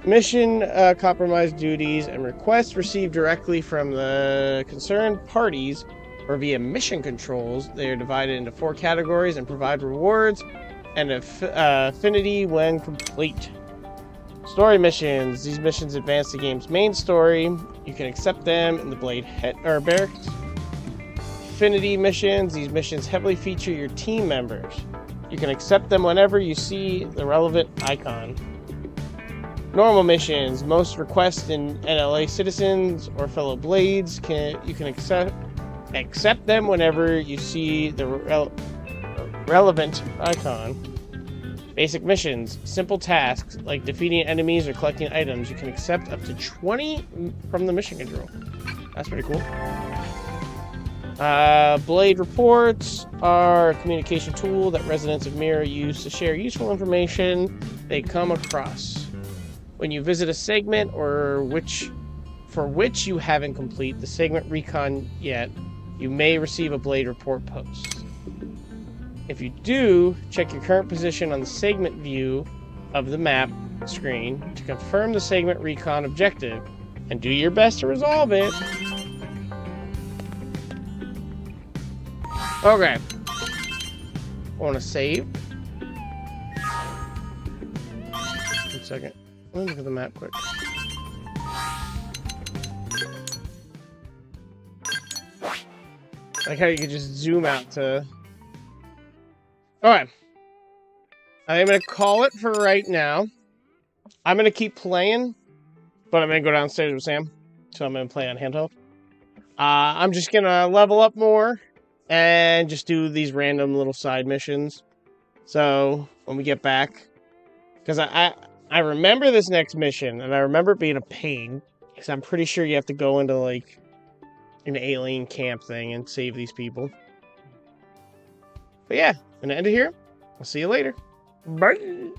Mission compromise duties and requests received directly from the concerned parties or via mission controls. They are divided into 4 categories and provide rewards and affinity when complete. Story missions. These missions advance the game's main story. You can accept them in the Blade barracks. Affinity missions. These missions heavily feature your team members. You can accept them whenever you see the relevant icon. Normal missions. Most requests in NLA citizens or fellow Blades you can accept them whenever you see the relevant icon. Basic missions. Simple tasks like defeating enemies or collecting items. You can accept up to 20 from the mission control. That's pretty cool. Blade reports are a communication tool that residents of Mirror use to share useful information they come across. When you visit a segment for which you haven't completed the segment recon yet, you may receive a Blade report post. If you do, check your current position on the segment view of the map screen to confirm the segment recon objective and do your best to resolve it. Okay. I want to save. 1 second. Let me look at the map quick. Like how you could just zoom out to... Alright. I'm going to call it for right now. I'm going to keep playing, but I'm going to go downstairs with Sam. So I'm going to play on handheld. I'm just going to level up more and just do these random little side missions. So when we get back... Because I remember this next mission, and I remember it being a pain, because I'm pretty sure you have to go into, like, an alien camp thing and save these people. But yeah, I'm going to end it here. I'll see you later. Bye!